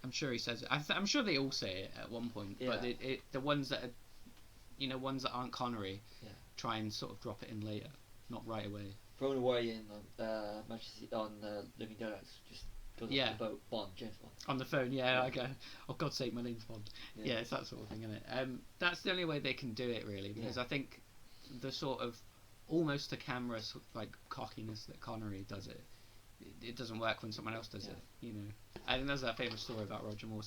I'm sure he says it. I'm sure they all say it at one point. But Yeah. the ones that are, ones that aren't Connery, try and sort of drop it in later, not right away. Thrown away in Majesty on Living Daylights. Just goes Yeah. off the boat. Bond, James Bond. On the phone, yeah, like, oh God's sake, my name's Bond. Yeah, it's that sort of thing, isn't it? That's the only way they can do it, really, because Yeah. I think the sort of almost to camera sort of like cockiness that Connery does it doesn't work when someone else does it, I think there's that famous story about Roger Moore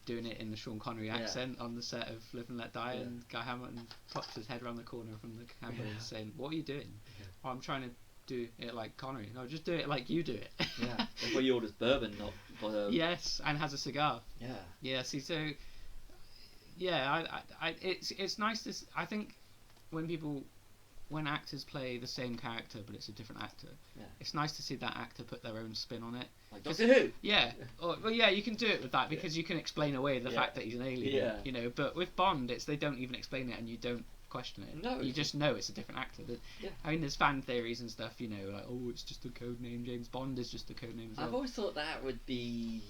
doing it in the Sean Connery accent on the set of Live and Let Die, and Guy Hamilton pops his head around the corner from the camera and saying, "What are you doing?" "Oh, I'm trying to do it like Connery." "No, just do it like you do it." Yeah. That's why he orders bourbon, not. But, Yes, and has a cigar. Yeah. Yeah, see, so yeah, it's nice to. I think when actors play the same character but it's a different actor, it's nice to see that actor put their own spin on it. Like Doctor Who. Yeah, well, yeah, you can do it with that because you can explain away the fact that he's an alien. Yeah. But with Bond, they don't even explain it and you don't question it. No, you just know it's a different actor. Yeah. I mean, there's fan theories and stuff. Like, oh, it's just a code name. James Bond is just a code name as well. I've always thought that would be,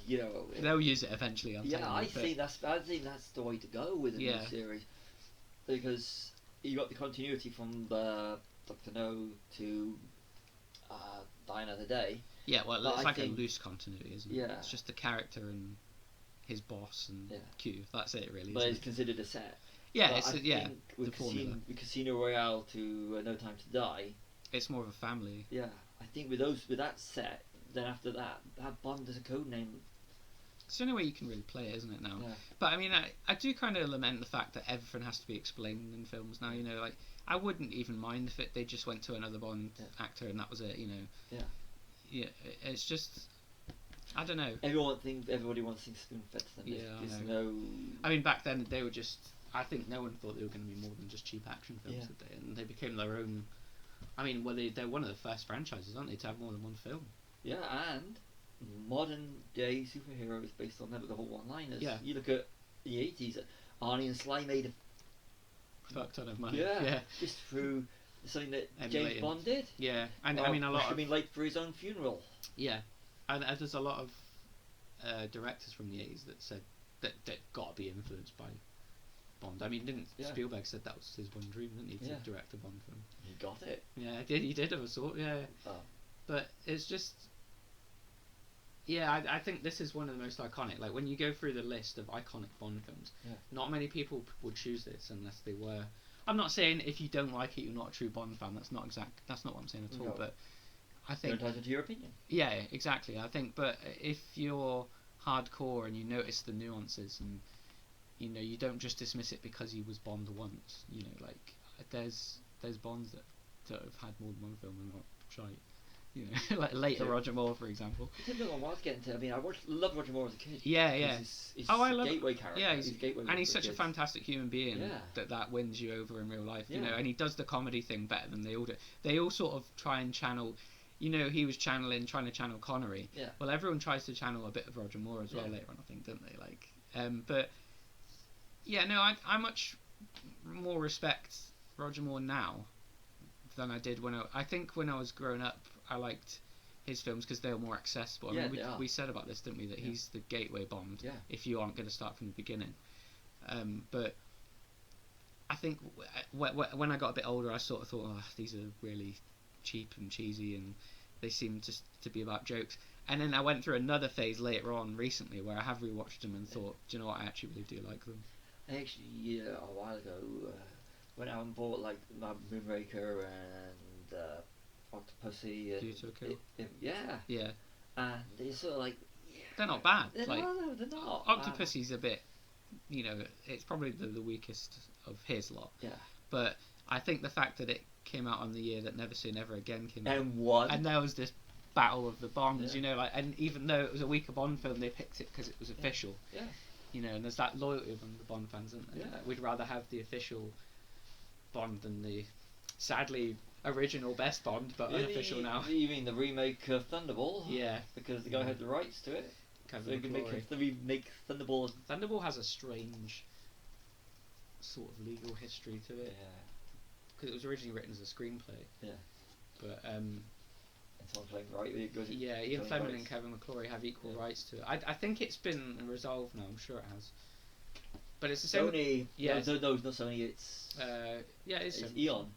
They'll use it eventually. I think that's the way to go with a new series, because you got the continuity from the Dr. No to Die Another Day. Yeah, well, But it's I like a think- loose continuity, isn't it? Yeah. It's just the character and his boss and Q. That's it, really. But isn't it's it? considered a set. Yeah, But it's I think with the formula. Casino Royale to No Time to Die. It's more of a family. Yeah, I think with that set, then after that Bond as a code name It's the only way you can really play it, isn't it, now? Yeah. But I mean, I do kind of lament the fact that everything has to be explained in films now. You know, like I wouldn't even mind if they just went to another Bond actor and that was it. You know. Yeah. Yeah. It's just, I don't know. Everybody wants things spoon fed to them. Yeah, There's I know. no. I mean, back then they were just. I think no one thought they were going to be more than just cheap action films, did they? And they became their own. I mean, well, they're one of the first franchises, aren't they, to have more than one film? Yeah, and modern day superheroes based on them with the whole one-liners. Yeah. You look at the 80s, Arnie and Sly made a fuck ton of money. Yeah. Just through something that James Bond did. Yeah, and I mean a lot. Late for his own funeral. Yeah, and there's a lot of directors from the 80s that said that got to be influenced by Bond. I mean, didn't Spielberg said that was his one dream, didn't he, to direct a Bond film? He got it. Yeah, he did of a sort. Yeah. Oh. But it's just. Yeah, I think this is one of the most iconic. Like when you go through the list of iconic Bond films, not many people would choose this unless they were. I'm not saying if you don't like it, you're not a true Bond fan. That's not what I'm saying at all. But I think. You're entitled to your opinion. Yeah, exactly. I think, but if you're hardcore and you notice the nuances and you know you don't just dismiss it because he was Bond once. You know, like there's Bonds that have had more than one film and not shite. You know, like later Roger Moore, for example. It took me a while to get into. I mean, loved Roger Moore as a kid. Yeah. He's I love gateway character. Yeah, he's a gateway. And he's such a fantastic human being that wins you over in real life. Yeah. You know, and he does the comedy thing better than they all do. They all sort of try and channel. You know, he was trying to channel Connery. Yeah. Well, everyone tries to channel a bit of Roger Moore as well later on, I think, don't they? Like, but yeah, no, I much more respect Roger Moore now than I did when I think when I was growing up, I liked his films because they were more accessible. I mean, we said about this, didn't we? That he's the gateway Bond. Yeah. If you aren't going to start from the beginning, but I think when I got a bit older, I sort of thought, oh, these are really cheap and cheesy, and they seem just to be about jokes. And then I went through another phase later on recently where I have rewatched them and thought, do you know what? I actually really do like them. I actually, a while ago, went out and bought like Moonraker and Octopussy. And Due to a Kill. Yeah. And it's sort of like. They're not bad. They're not. Octopussy's a bit, you know, it's probably the weakest of his lot. Yeah. But I think the fact that it came out on the year that Never Say Never Again came out. And there was this battle of the Bonds, you know, like, and even though it was a weaker Bond film, they picked it because it was official. Yeah. You know, and there's that loyalty among the Bond fans, isn't there? Yeah. We'd rather have the official Bond than the, sadly, original best Bond, but unofficial now. You mean the remake of Thunderball? Yeah. Because the guy had the rights to it. Kevin so you can make Thunderball. Thunderball has a strange sort of legal history to it. Yeah. Because it was originally written as a screenplay. Yeah. But and someone playing right. Ian Fleming and Kevin McClory have equal rights to it. I think it's been resolved now. I'm sure it has. But it's the same. Sony. No, it's not Sony. It's. It's Eon.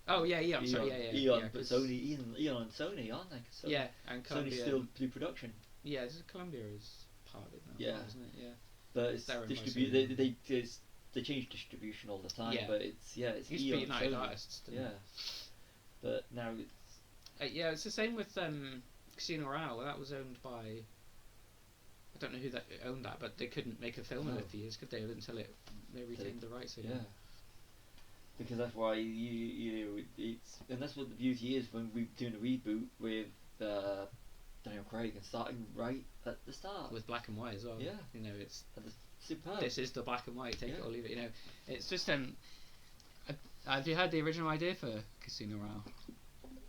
Oh yeah, Eon. Sorry, yeah. Eon, but Sony, Eon and Sony, aren't they? So yeah, and Columbia. Sony still do production. Yeah, Columbia is part of it now. Yeah, isn't it? Yeah. But it's they change distribution all the time. Yeah. But it's Used Eon. to be United Sony. Artists. Yeah. But now it's. It's the same with Casino Royale. That was owned by. I don't know who that owned that, but they couldn't make a film of it for years, could they? Until they retained the rights again. Yeah. Because that's why it's and that's what the beauty is when we're doing a reboot with Daniel Craig and starting right at the start with black and white as well. Yeah, you know it's superb. This is the black and white. Take it or leave it. You know, it's just have you heard the original idea for Casino Royale?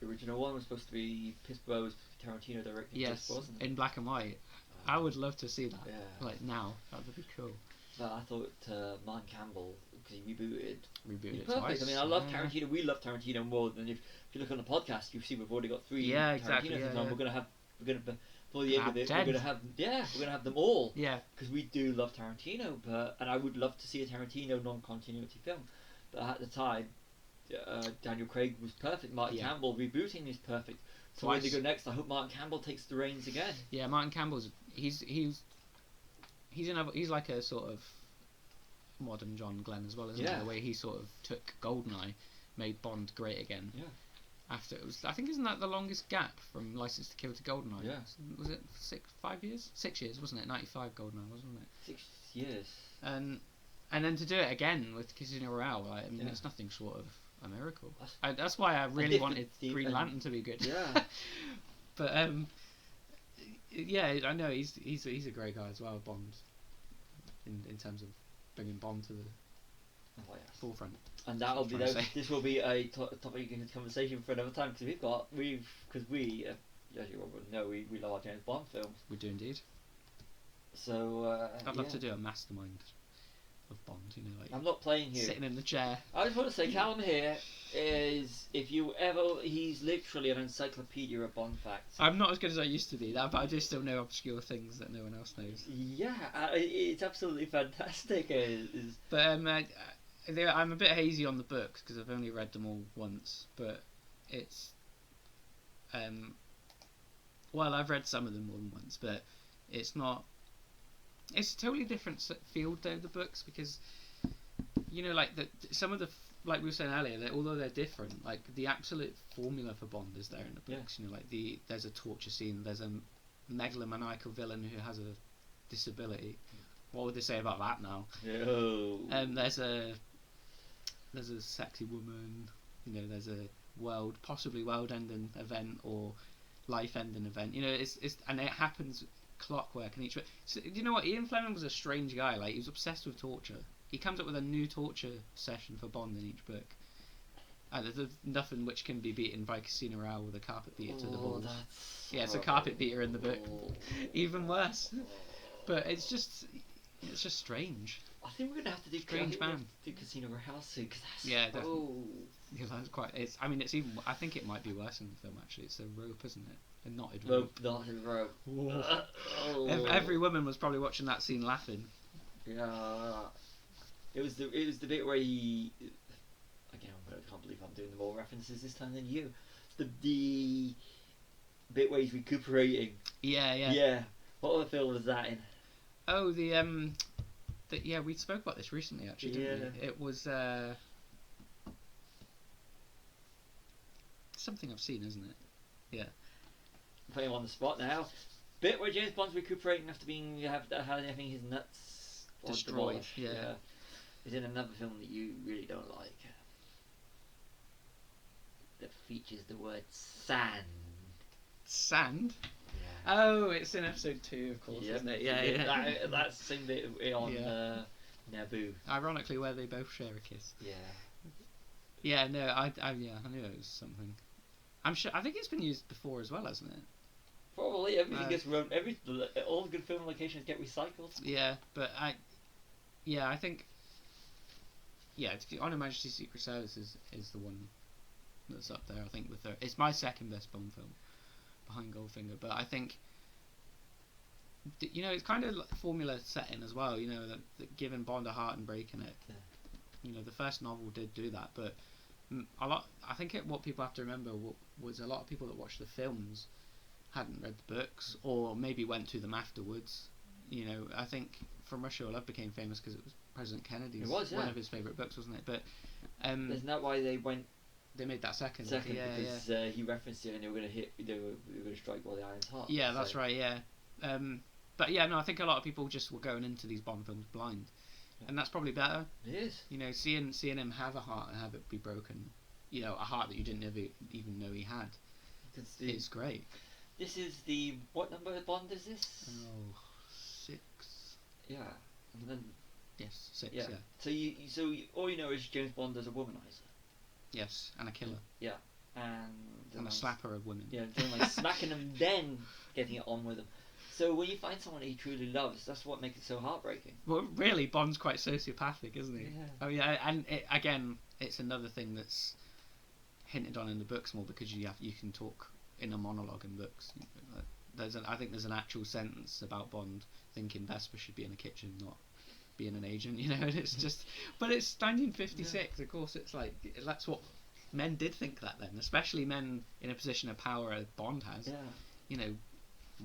The original one was supposed to be Pierce Brosnan, Tarantino directing. Yes, in black and white. I would love to see that. Yeah. Like now, that would be cool. But I thought Martin Campbell, because he rebooted it perfect. Twice. I mean, I love Tarantino. We love Tarantino more than if you look on the podcast, you see we've already got 3 Tarantino films on. We're gonna before the end of it, we're gonna have them all. Yeah. Because we do love Tarantino, and I would love to see a Tarantino non-continuity film. But at the time, Daniel Craig was perfect. Martin Campbell rebooting is perfect. So when they go next, I hope Martin Campbell takes the reins again. Yeah, Martin Campbell's he's like a sort of modern John Glenn as well, isn't he? The way he sort of took Goldeneye, made Bond great again. Yeah. after it was. I think isn't that the longest gap from License to Kill to GoldenEye? Yeah. Was it 5 years? 6 years, wasn't it? 95 GoldenEye, wasn't it? 6 years. And then to do it again with Casino Royale, I mean, Yeah. it's nothing short of a miracle. That's- That's why I really wanted different Green Steve- Lantern to be good. Yeah. But yeah, I know he's a great guy as well, Bond. In terms of bringing Bond to the Oh, yes. forefront. And that'll be That's what I'm this will be a topic of conversation for another time because we as you all know we love our James Bond films. We do indeed. So I'd love to do a mastermind of Bond. You know, like I'm not playing here. sitting in the chair. I just want to say Callum here is he's literally an encyclopedia of Bond facts. I'm not as good as I used to be, but I do still know obscure things that no one else knows. Yeah, it's absolutely fantastic. But I'm a bit hazy on the books because I've only read them all once. But it's well, I've read some of them more than once, but it's not. It's a totally different field though, the books, because you know, like some of the like we were saying earlier, that although they're different, like the absolute formula for Bond is there in the books. You know, like there's a torture scene, there's a megalomaniacal villain who has a disability. What would they say about that now? No. There's a sexy woman. You know, there's a possibly world-ending event or life-ending event. You know, it's and it happens clockwork in each book. So, you know what? Ian Fleming was a strange guy. Like, he was obsessed with torture. He comes up with a new torture session for Bond in each book. And there's nothing which can be beaten by Casino Royale with a carpet beater to the balls. Yeah, it's a carpet beater in the book. Even worse. But it's just strange. I think we're gonna have to do Strange man. Do Casino Royale soon because that's Yeah, so... That's quite. I mean, it's even. I think it might be worse in the film actually. It's a rope, isn't it? A knotted rope. Knotted rope. Every woman was probably watching that scene laughing. Yeah. It was the bit where he. Again, I can't believe I'm doing more references this time than you. The bit where he's recuperating. Yeah. Yeah. What other film was that in? Oh, yeah, we spoke about this recently actually, didn't we? It was something I've seen, isn't it? Yeah. Putting him on the spot now. Bit where James Bond's recuperating after having his nuts destroyed. Yeah. Is in another film that you really don't like. That features the word sand. Sand? Yeah. Oh, it's in episode 2, of course, isn't it? Yeah. That's the same bit on Naboo. Ironically, where they both share a kiss. Yeah. Yeah, no, I knew it was something. I'm sure. I think it's been used before as well, hasn't it? Probably everything gets run. All good film locations get recycled. Yeah, but I think. Yeah, On Her Majesty's Secret Service is the one that's up there. I think it's my second best Bond film, behind Goldfinger. But I think, you know, it's kind of like formula setting as well. You know, that giving Bond a heart and breaking it. Yeah. You know, the first novel did do that, but I think what people have to remember was a lot of people that watched the films hadn't read the books, or maybe went to them afterwards. You know, I think From Russia with Love became famous because it was President Kennedy's one of his favourite books, wasn't it? But isn't that why they made that second? Because he referenced it and they were going to strike while the iron's hot. Yeah, that's right. Yeah, but yeah, no, I think a lot of people just were going into these Bond films blind. And that's probably better. It is. You know, seeing him have a heart and have it be broken, you know, a heart that you didn't even know he had. It's great. This is what number of Bond is this? Oh, 6. Yeah. And then, yes, 6. Yeah. So all you know is James Bond as a womanizer. Yes, and a killer. Yeah. And a slapper of women. Yeah, doing like smacking them, then getting it on with them. So when you find someone he truly loves, that's what makes it so heartbreaking. Well, really, Bond's quite sociopathic, isn't he? Yeah. Oh yeah, and again, it's another thing that's hinted on in the books more because you can talk in a monologue in books. I think there's an actual sentence about Bond thinking Vesper should be in a kitchen, not being an agent. You know, and it's just, but it's 1956. Yeah. Of course, it's like that's what men did think that then, especially men in a position of power as Bond has. Yeah. You know,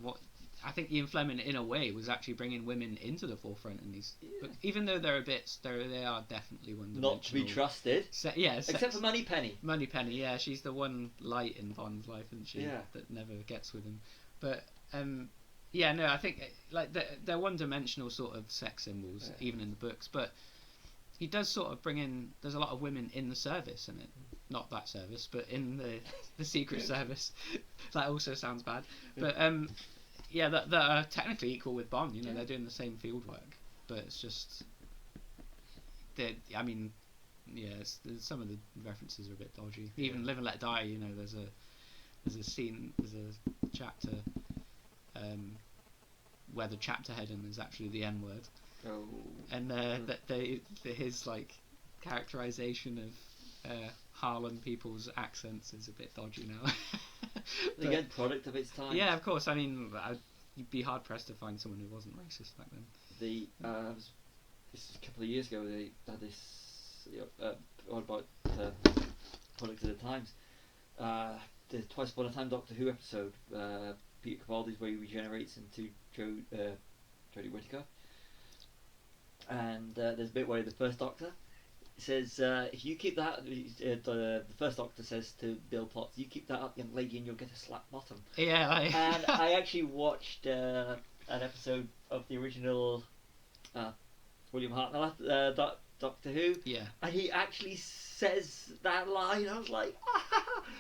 what I think Ian Fleming, in a way, was actually bringing women into the forefront in these. But even though they're a bit, they are definitely one-dimensional. Not to be trusted. Except for Moneypenny. Yeah, she's the one light in Bond's life, isn't she? Yeah. That never gets with him. But yeah, no, I think like they're one-dimensional sort of sex symbols, even in the books. But he does sort of bring in. There's a lot of women in the service, in it. Not that service, but in the Secret Service. That also sounds bad. But yeah, that are technically equal with Bond. You know, they're doing the same field work, but it's just I mean, yeah, some of the references are a bit dodgy. Even Live and Let Die. You know, there's a scene, there's a chapter where the chapter heading is actually the N word. Oh. And his like characterization of Harlem people's accents is a bit dodgy now. Again, product of its time. Yeah, of course. I mean, you'd be hard pressed to find someone who wasn't racist back then. This is a couple of years ago. They had this all about product of the times. The Twice Upon a Time Doctor Who episode. Peter Capaldi's where he regenerates into Jodie Whittaker. And there's a bit where the first Doctor says, if you keep that, the first Doctor says to Bill Potts, you keep that up, young lady, and you'll get a slap bottom. Yeah. And I actually watched an episode of the original William Hartnell Doctor Who. Yeah. And he actually says that line. I was like,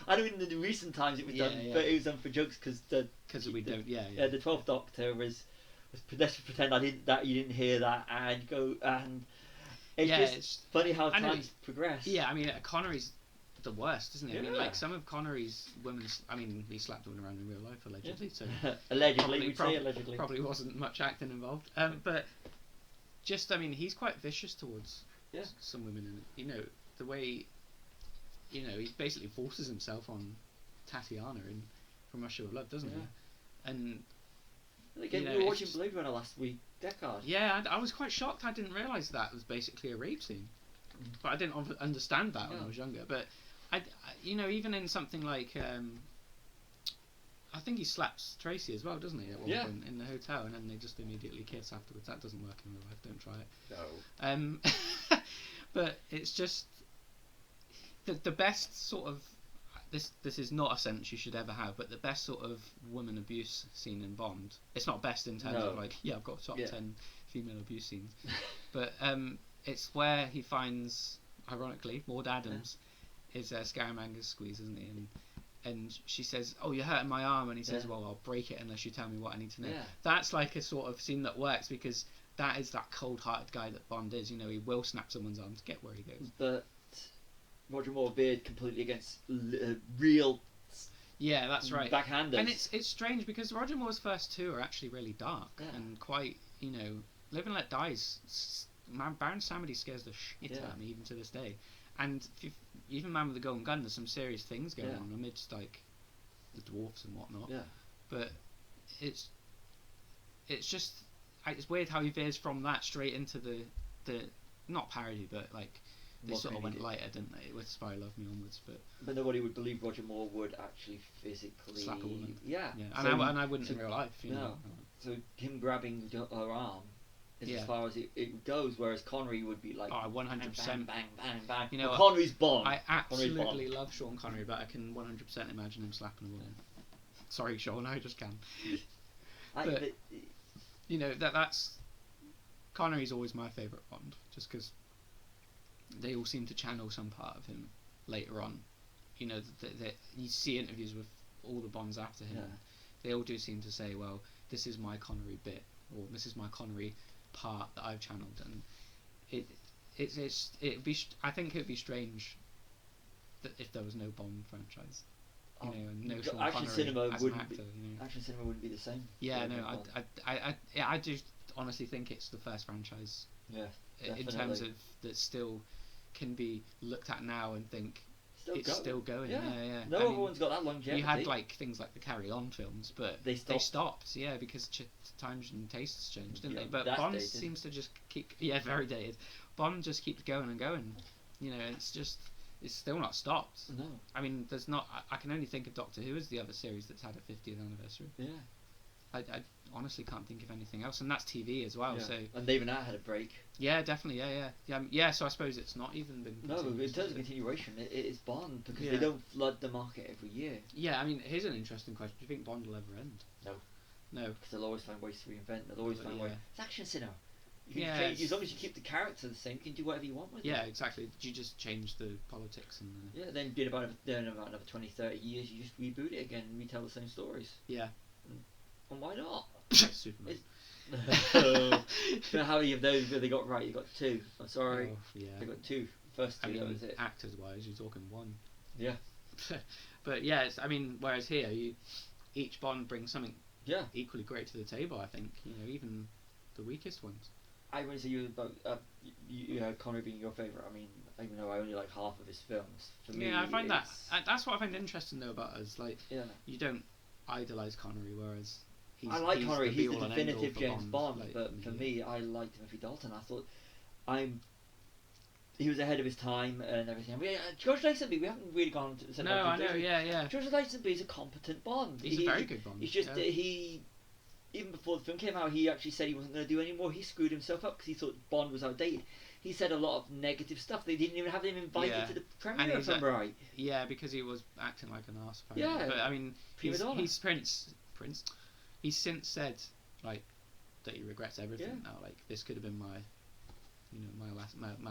I know in the recent times it was done, but it was done for jokes because the 12th Doctor was let's pretend you didn't hear that, and go and it's funny how times progress. Yeah, I mean Connery's the worst, isn't he? Yeah. I mean, like some of Connery's women's. I mean, he slapped women around in real life allegedly. So allegedly, probably wasn't much acting involved. But just, I mean, he's quite vicious towards some women, and you know the way, you know, he basically forces himself on Tatiana in From Russia with Love, doesn't he? And again, we were watching Blade Runner last week. Deckard. Yeah, I was quite shocked. I didn't realise that was basically a rape scene, but I didn't understand that when I was younger. But I, you know, even in something like, I think he slaps Tracy as well, doesn't he? At one point in the hotel, and then they just immediately kiss afterwards. That doesn't work in real life. Don't try it. No. But it's just the best sort of. This is not a sentence you should ever have, but the best sort of woman abuse scene in Bond. It's not best in terms of like, I've got top 10 female abuse scenes, but it's where he finds, ironically, Maud Adams is Scaramanga's squeeze, isn't he? And she says, "Oh, you're hurting my arm," and he says, "Well, I'll break it unless you tell me what I need to know." Yeah. That's like a sort of scene that works because that is that cold-hearted guy that Bond is. You know, he will snap someone's arm to get where he goes. But Roger Moore veered completely against real. Yeah, that's right. Backhanders. And it's strange because Roger Moore's first two are actually really dark and quite, you know, Live and Let Die's Baron Samedi scares the shit out of me even to this day. And even Man with the Golden Gun, there's some serious things going on amidst like the dwarfs and whatnot. Yeah. But it's just it's weird how he veers from that straight into the not parody, but like. They sort of went lighter, didn't they, with Spy Love Me onwards, but nobody would believe Roger Moore would actually physically slap a woman. Yeah. So, and I wouldn't in real life. You know. So him grabbing her arm is as far as it goes, whereas Connery would be like 100%. Bang, bang, bang, bang. You know, Connery's Bond. I absolutely love Sean Connery, but I can 100% imagine him slapping a woman. Sorry, Sean, I just can. But you know that's Connery's always my favourite Bond, just because. They all seem to channel some part of him later on. You know, you see interviews with all the Bonds after him. They all do seem to say, well, this is my Connery bit, or this is my Connery part that I've channeled. And it'd be. I think it'd be strange that if there was no Bond franchise. You know, and no Sean action Connery cinema as wouldn't an actor. Be, action cinema wouldn't be the same. Yeah, no, I do honestly think it's the first franchise. Yeah. In terms of that still can be looked at now and think it's still going. Yeah. No other one's got that longevity. You had like things like the Carry On films, but they stopped. Yeah, because times and tastes changed, didn't they? But Bond seems to just keep. Yeah, very dated. Bond just keeps going and going. You know, it's still not stopped. No. I mean, there's not. I can only think of Doctor Who as the other series that's had a 50th anniversary. Yeah. I honestly can't think of anything else, and that's TV as well. Yeah. So And they've even had a break. yeah, definitely, yeah. So I suppose it's not even been. No, but in continuous, terms is of it? continuation, it is Bond because Yeah. they don't flood the market every year. Yeah, I mean, here's an interesting question: do you think Bond will ever end? No. No. Because they'll always find ways to reinvent. They'll always find Yeah. ways. It's action cinema. You can Yeah, change, as it's- long as you keep the character the same, you can do whatever you want with Yeah, it. exactly. You just change the politics and the... Yeah, then about another 20, 30 years, you just reboot it again and retell the same stories. Yeah. And why not? Superman. So how many of those have they got right? You got two. I'm sorry. Oh, yeah. They got two. First I two, mean, that was it. actors wise, you're talking one. Yeah. But yeah, I mean, whereas here, each Bond brings something Yeah. equally great to the table. I think even the weakest ones. I want to say you about Connery being your favourite. I mean, even though I only like half of his films, for me, Yeah, I find it's- that's what I find interesting though about us. Like, Yeah. you don't idolise Connery, whereas I like Connery. He's the be-all and end-all definitive for James Bond, like, but for me, I like Timothy Dalton. I thought he was ahead of his time and everything. George Lazenby, we haven't really gone to the no, I know, yeah. George Lazenby is a competent Bond. He's a very good Bond. He's just yeah. that he, even before the film came out, he actually said he wasn't going to do any more. He screwed himself up because he thought Bond was outdated. He said a lot of negative stuff. They didn't even have him invited Yeah. to the And premiere, if he's I'm right. Yeah, because he was acting like an arse. Apparently. Yeah. But I mean, Prima donna. he's Prince. He's since said like that he regrets everything Yeah. now. Like, this could have been my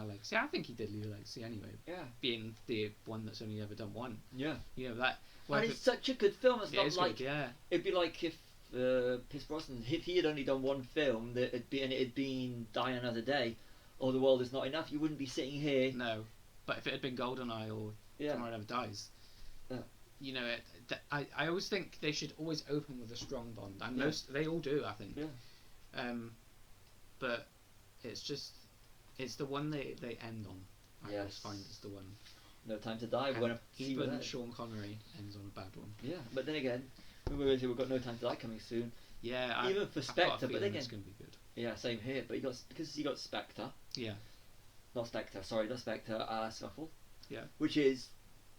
legacy. I think he did leave a legacy anyway, Yeah. being the one that's only ever done one. Yeah. That. And it's such a good film. It's it not is like good, yeah. it'd be like if Pierce Brosnan, if he had only done one film, that it had been Die Another Day, or The World Is Not Enough, you wouldn't be sitting here. No, but if it had been GoldenEye or Yeah. Tomorrow Never Dies, Yeah. I always think they should always open with a strong Bond, and Yeah. they all do, I think. Yeah. But it's the one they end on. I always Yes. find it's the one. No Time to Die. We're And gonna see what even that. Sean Connery ends on a bad one. Yeah, but then again, we've got No Time to Die coming soon. Yeah, Even for I've got a Spectre, but feeling again, it's going to be good. yeah, same here. But because you got Spectre, Yeah, not Spectre, Scuffle. Yeah. Which is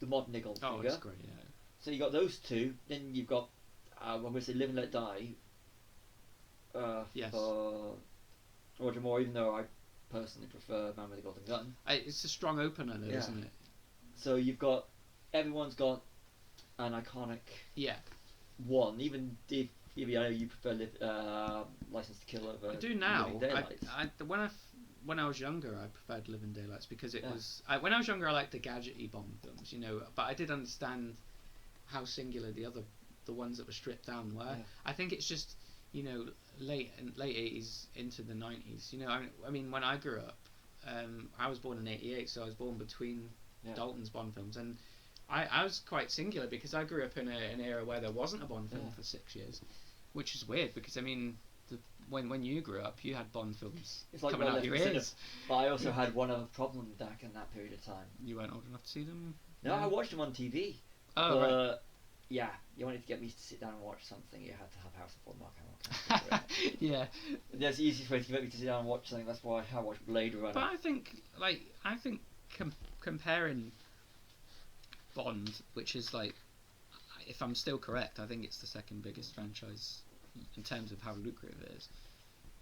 the modern Goldfinger. oh, it's great. Yeah, So you got those two. Then you've got I'm going to say Live and Let Die. Yes. For Roger Moore, even though I personally prefer Man with the Golden Gun. It's a strong opener, though, Yeah. isn't it? So everyone's got an iconic Yeah, one. Even if I know you prefer License to Kill over I do now. Living Daylights. When I was younger, I preferred Living Daylights because it Yeah. was. When I was younger, I liked the gadgety Bond films, But I did understand how singular the ones that were stripped down were. Yeah. I think it's just, late '80s into the '90s. I mean, when I grew up, I was born in '88, so I was born between Yeah. Dalton's Bond films, and I was quite singular because I grew up in an era where there wasn't a Bond film Yeah. for 6 years, which is weird because I mean, when you grew up, you had Bond films It's like coming well out your left in ears. But I also had one other problem back in that period of time. You weren't old enough to see them. No, I watched them on TV. Oh, right. Yeah, you wanted to get me to sit down and watch something, you had to have House of Ford Mark Hamill. Yeah, That's the easiest way to get me to sit down and watch something. That's why I watched Blade Runner. but I think comparing Bond, which is like, if I'm still correct, I think it's the second biggest franchise in terms of how lucrative it is.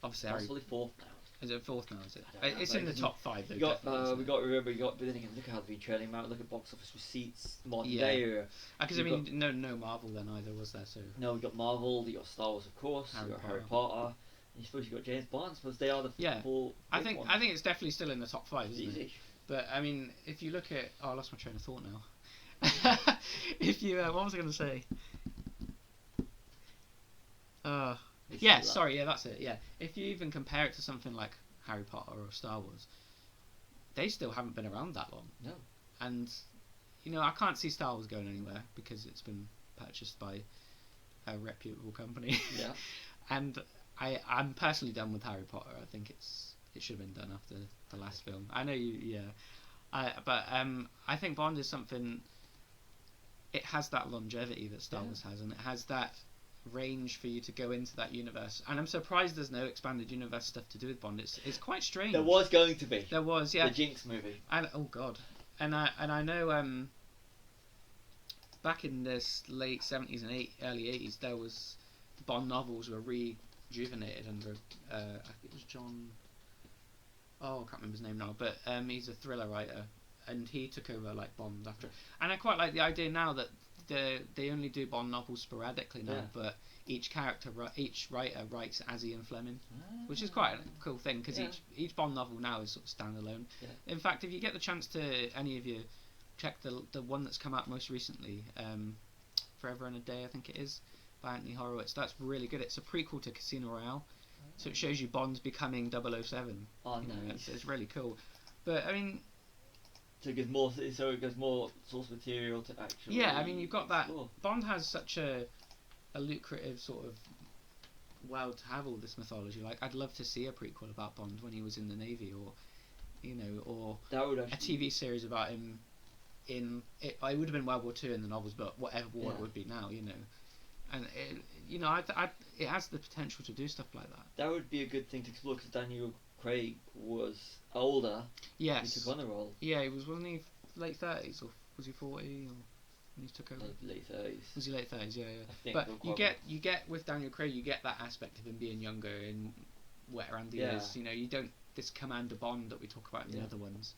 Obviously, Possibly fourth now. is it fourth now? Is it? I don't know, It's in the because top 5 though. We got, definitely, isn't we it? got to remember, but then again, look at how they've been trailing them out. Look at box office receipts, modern Yeah. day. Because I we've mean, no Marvel then either, was there? So No, we got Marvel, you got Star Wars, of course, you got Harry Potter. And you suppose you got James Bond. I suppose they are the Yeah. four. I big think ones. it's definitely still in the top 5, isn't it? Easy. But I mean, if you look at, I lost my train of thought now. If you, what was I going to say? It's Yeah, like- sorry, yeah, that's it. Yeah, if you even compare it to something like Harry Potter or Star Wars, they still haven't been around that long. No. And I can't see Star Wars going anywhere because it's been purchased by a reputable company. Yeah. And I'm personally done with Harry Potter. I think it should have been done after the last film. I know you, yeah. But I think Bond is something. It has that longevity that Star Yeah. Wars has, and it has that range for you to go into that universe. And I'm surprised there's no expanded universe stuff to do with Bond. It's quite strange. There was going to be. There was, yeah. The Jinx movie. And oh god, and I know back in this late '70s and early '80s there was the Bond novels were rejuvenated under I think it was John. Oh, I can't remember his name now, but he's a thriller writer, and he took over like Bond after. And I quite like the idea now that they only do Bond novels sporadically now, but each writer writes as Ian Fleming, which is quite a cool thing because each Bond novel now is sort of standalone. Yeah. In fact, if you get the chance to, any of you, check the one that's come out most recently, Forever and a Day, I think it is, by Anthony Horowitz. That's really good. It's a prequel to Casino Royale, so it shows you Bond becoming 007. Oh, you know, nice. it's really cool. But I mean, So it gives more source material to actually. yeah, I mean, you've got that. explore. Bond has such a lucrative sort of world to have all this mythology. Like, I'd love to see a prequel about Bond when he was in the Navy, or or That would a actually. TV series about him it would have been World War II in the novels, but whatever war it would be now, and it has the potential to do stuff like that. That would be a good thing to explore because Daniel Craig was older. Yes. He took on the role. Yeah, wasn't he late 30s, or was he 40, or when he took over? Late 30s. Was he late 30s? Yeah. I think But we'll you get with Daniel Craig, you get that aspect of him being younger and wetter around the ears. You don't this Commander Bond that we talk about in the other ones.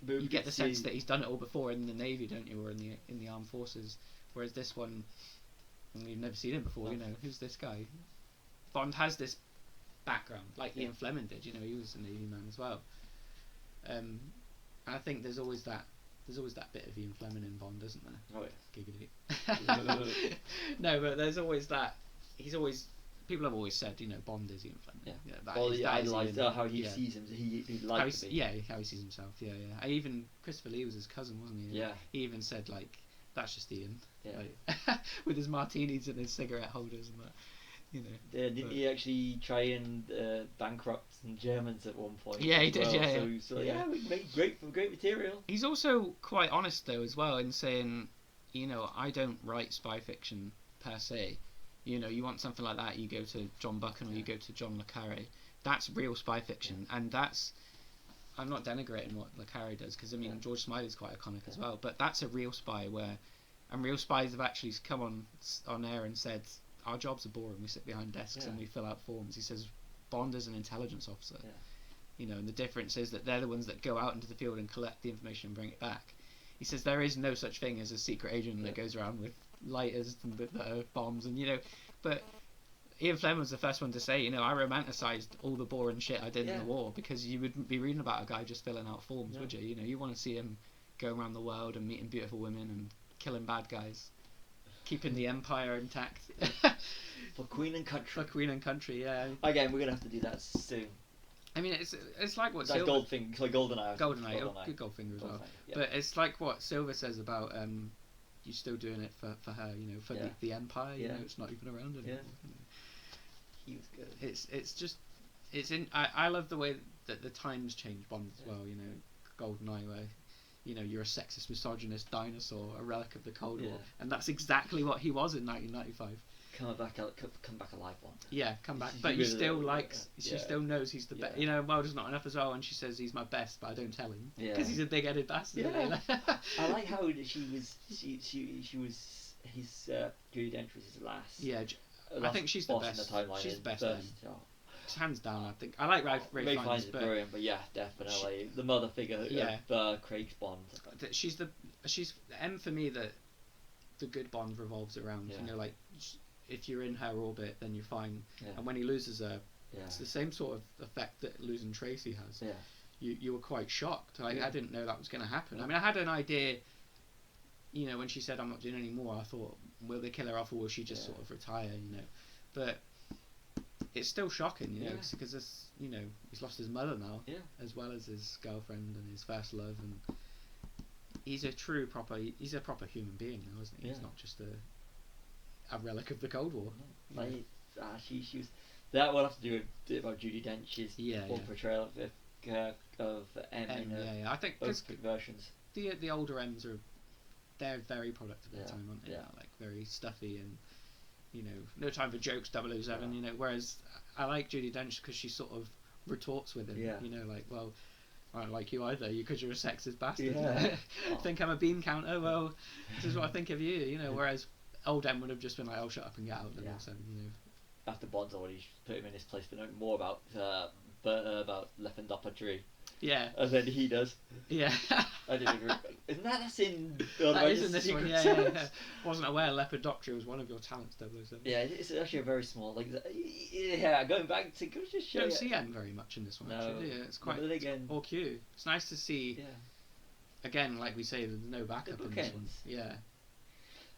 But You get the sense that he's done it all before in the Navy, don't you, or in the armed forces. Whereas this one, you've never seen him before. No. Who's this guy? Bond has this background, like Ian Fleming did. He was a Navy man as well. And I think there's always that bit of Ian Fleming in Bond, isn't there? Oh yeah. Giggity. No, but there's always that. People have always said, Bond is Ian Fleming. Yeah. That Well, is he idolized Ian. how he sees him. He How likes he, to be. how he sees himself. Yeah. Christopher Lee was his cousin, wasn't he? Yeah. He even said like, that's just Ian. Yeah. Like, with his martinis and his cigarette holders and that. Didn't he actually try and bankrupt some Germans at one point? Yeah, he did. Well? Yeah, So yeah. he's like, yeah, we make great material. He's also quite honest though as well in saying, I don't write spy fiction per se. You want something like that, you go to John Buchan or you go to John le Carré. That's real spy fiction, and that's. I'm not denigrating what le Carré does because George Smiley's quite iconic as well, but that's a real spy and real spies have actually come on air and said our jobs are boring. We sit behind desks and we fill out forms. He says Bond is an intelligence officer. Yeah. And the difference is that they're the ones that go out into the field and collect the information and bring it back. He says there is no such thing as a secret agent that goes around with lighters and that are bombs and but Ian Fleming was the first one to say, I romanticised all the boring shit I did in the war because you wouldn't be reading about a guy just filling out forms, would you? You want to see him going around the world and meeting beautiful women and killing bad guys, keeping the empire intact. For Queen and Country. For Queen and Country, yeah. Again, we're gonna have to do that soon. I mean, it's like what That's Silver... Goldeneye. Goldeneye, good Goldfinger as well. Yeah. But it's like what Silver says about you still doing it for her, for the empire. It's not even around anymore. Yeah. He was good. It's in. I love the way that the times change Bond as well. Goldeneye, where you're a sexist, misogynist dinosaur, a relic of the Cold War, and that's exactly what he was in 1995. Come back alive, Bond. Yeah, come back. But he still she still knows he's the best. Well, there's not enough as well, and she says he's my best, but I don't tell him because he's a big-headed bastard. Yeah. I like how she was his Judi Dench was his last. Yeah, I think she's the boss best. in the timeline. She's the best. Hands down, I think. I like Ray Fiennes, is brilliant, but yeah, definitely the mother figure of Craig's Bond. She's M for me. The good Bond revolves around. Like if you're in her orbit, then you're fine. Yeah. And when he loses her, it's the same sort of effect that losing Tracy has. Yeah. You were quite shocked. I didn't know that was going to happen. I mean, I had an idea. When she said I'm not doing any more, I thought, will they kill her off or will she just sort of retire? But it's still shocking, because this, he's lost his mother now, as well as his girlfriend and his first love, and he's a proper human being now, isn't he? He's not just a relic of the Cold War. She was. That will have to do with about Judi Dench's portrayal of M in I think both versions. The older M's they're very product of their time, aren't they? Yeah. Like very stuffy and no time for jokes, 007. Whereas I like Judi Dench because she sort of retorts with him. Like, well, I don't like you either, because you're a sexist bastard. Think I'm a bean counter? Well, this is what I think of you. Whereas old M would have just been like, oh, shut up and get out. 007, after Bond's already put him in his place, but knowing more about Left and Doppeltree. Yeah. And then he does. Yeah. I didn't agree. Isn't that's in... That is in this one, yeah. Wasn't aware Leopard Doctor was one of your talents, 007. Yeah, it's actually a very small... Yeah, going back to... Just show you don't see M very much in this one, actually. Yeah, it's quite... Or Q. It's nice to see... Yeah. Again, like we say, there's no backup in this one. Yeah.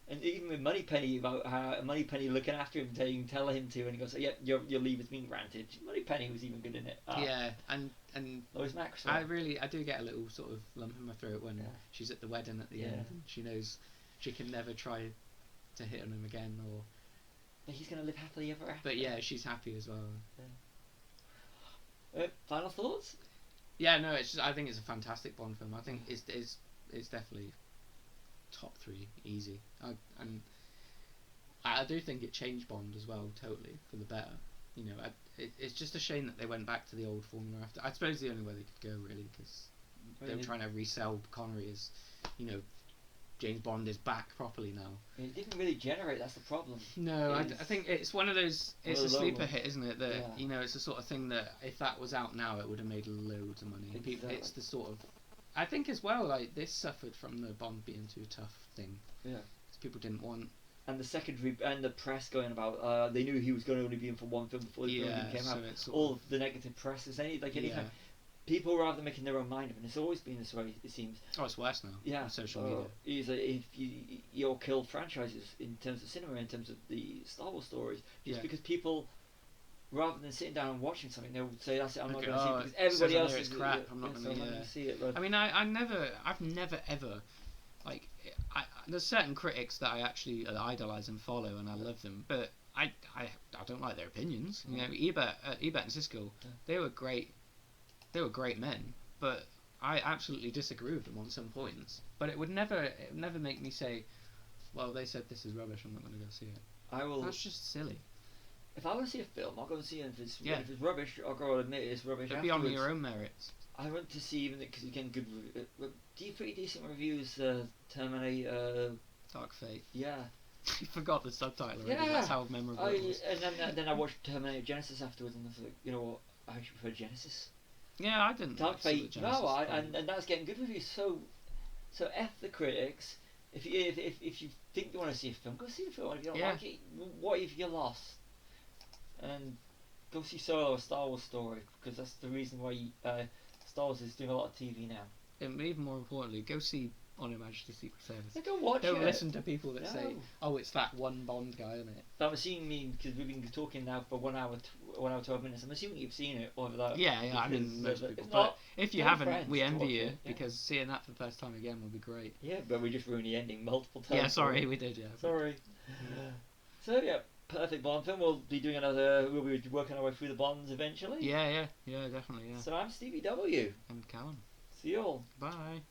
And even with Moneypenny, about how Moneypenny looking after him, tell him to, and he goes, "Yeah, your leave has been granted." Moneypenny was even good in it. Yeah, and Lois Max. I do get a little sort of lump in my throat when she's at the wedding at the end, and she knows she can never try to hit on him again, or. But he's gonna live happily ever after. But yeah, she's happy as well. Yeah. Final thoughts? Yeah, no, it's just, I think it's a fantastic Bond film. I think it's definitely top 3 easy. And I do think it changed Bond as well, totally for the better. You know, it's just a shame that they went back to the old formula after. I suppose the only way they could go, really, because they were trying to resell Connery as, you know, James Bond is back properly now. It didn't really generate. That's the problem. No, I think it's one of those. It's a sleeper hit, isn't it? That you know, it's the sort of thing that if that was out now, it would have made loads of money. Exactly. It's the sort of. I think as well, like this suffered from the Bond being too tough thing. Yeah. Because people didn't want. And the secondary and the press going about, they knew he was going to only be in for one film before the film even came out. All of the negative press is anytime people rather than making their own mind up, and it's always been this way. It seems. Oh, it's worse now. Yeah. On social media. If you'll kill franchises in terms of cinema, in terms of the Star Wars stories, just because people. Rather than sitting down and watching something, they'll say, "That's it. I'm not going to see it because everybody else is crap. I'm not going to see it." But I mean, I've never ever, like, there's certain critics that I actually idolise and follow, and I love them, but I don't like their opinions. You know, Ebert and Siskel, they were great men, but I absolutely disagree with them on some points. But it would never make me say, "Well, they said this is rubbish. I'm not going to go see it." I will. That's just silly. If I want to see a film, I'll go and see it. If it's rubbish, I'll go and admit it's rubbish. It'll be on your own merits. I went to see even because you get good, pretty decent reviews. Terminator, Dark Fate. Yeah. You forgot the subtitle. Yeah. That's how memorable it was. And then I watched Terminator Genesis afterwards, and I was like, you know what? I actually prefer Genesis. Yeah, I didn't. Dark Fate. No, and that's getting good reviews. So F the critics. If you think you want to see a film, go see the film. If you don't like it, what if you're lost? And go see Solo, a Star Wars story, because that's the reason why Star Wars is doing a lot of TV now. And even more importantly, go see On Her Majesty's Secret Service. Yeah, don't listen to people that say, "Oh, it's that one Bond guy, isn't it?" I'm assuming because we've been talking now for 1 hour, 12 minutes. I'm assuming you've seen it over that. Yeah. I mean, most people. But if you haven't, we envy you because seeing that for the first time again would be great. Yeah, but we just ruined the ending multiple times. Yeah, sorry, we did. Yeah. Sorry. So yeah. Perfect Bond film. We'll be doing another. We'll be working our way through the Bonds eventually. Yeah, definitely. Yeah. So I'm Stevie W. And Callum. See you all. Bye.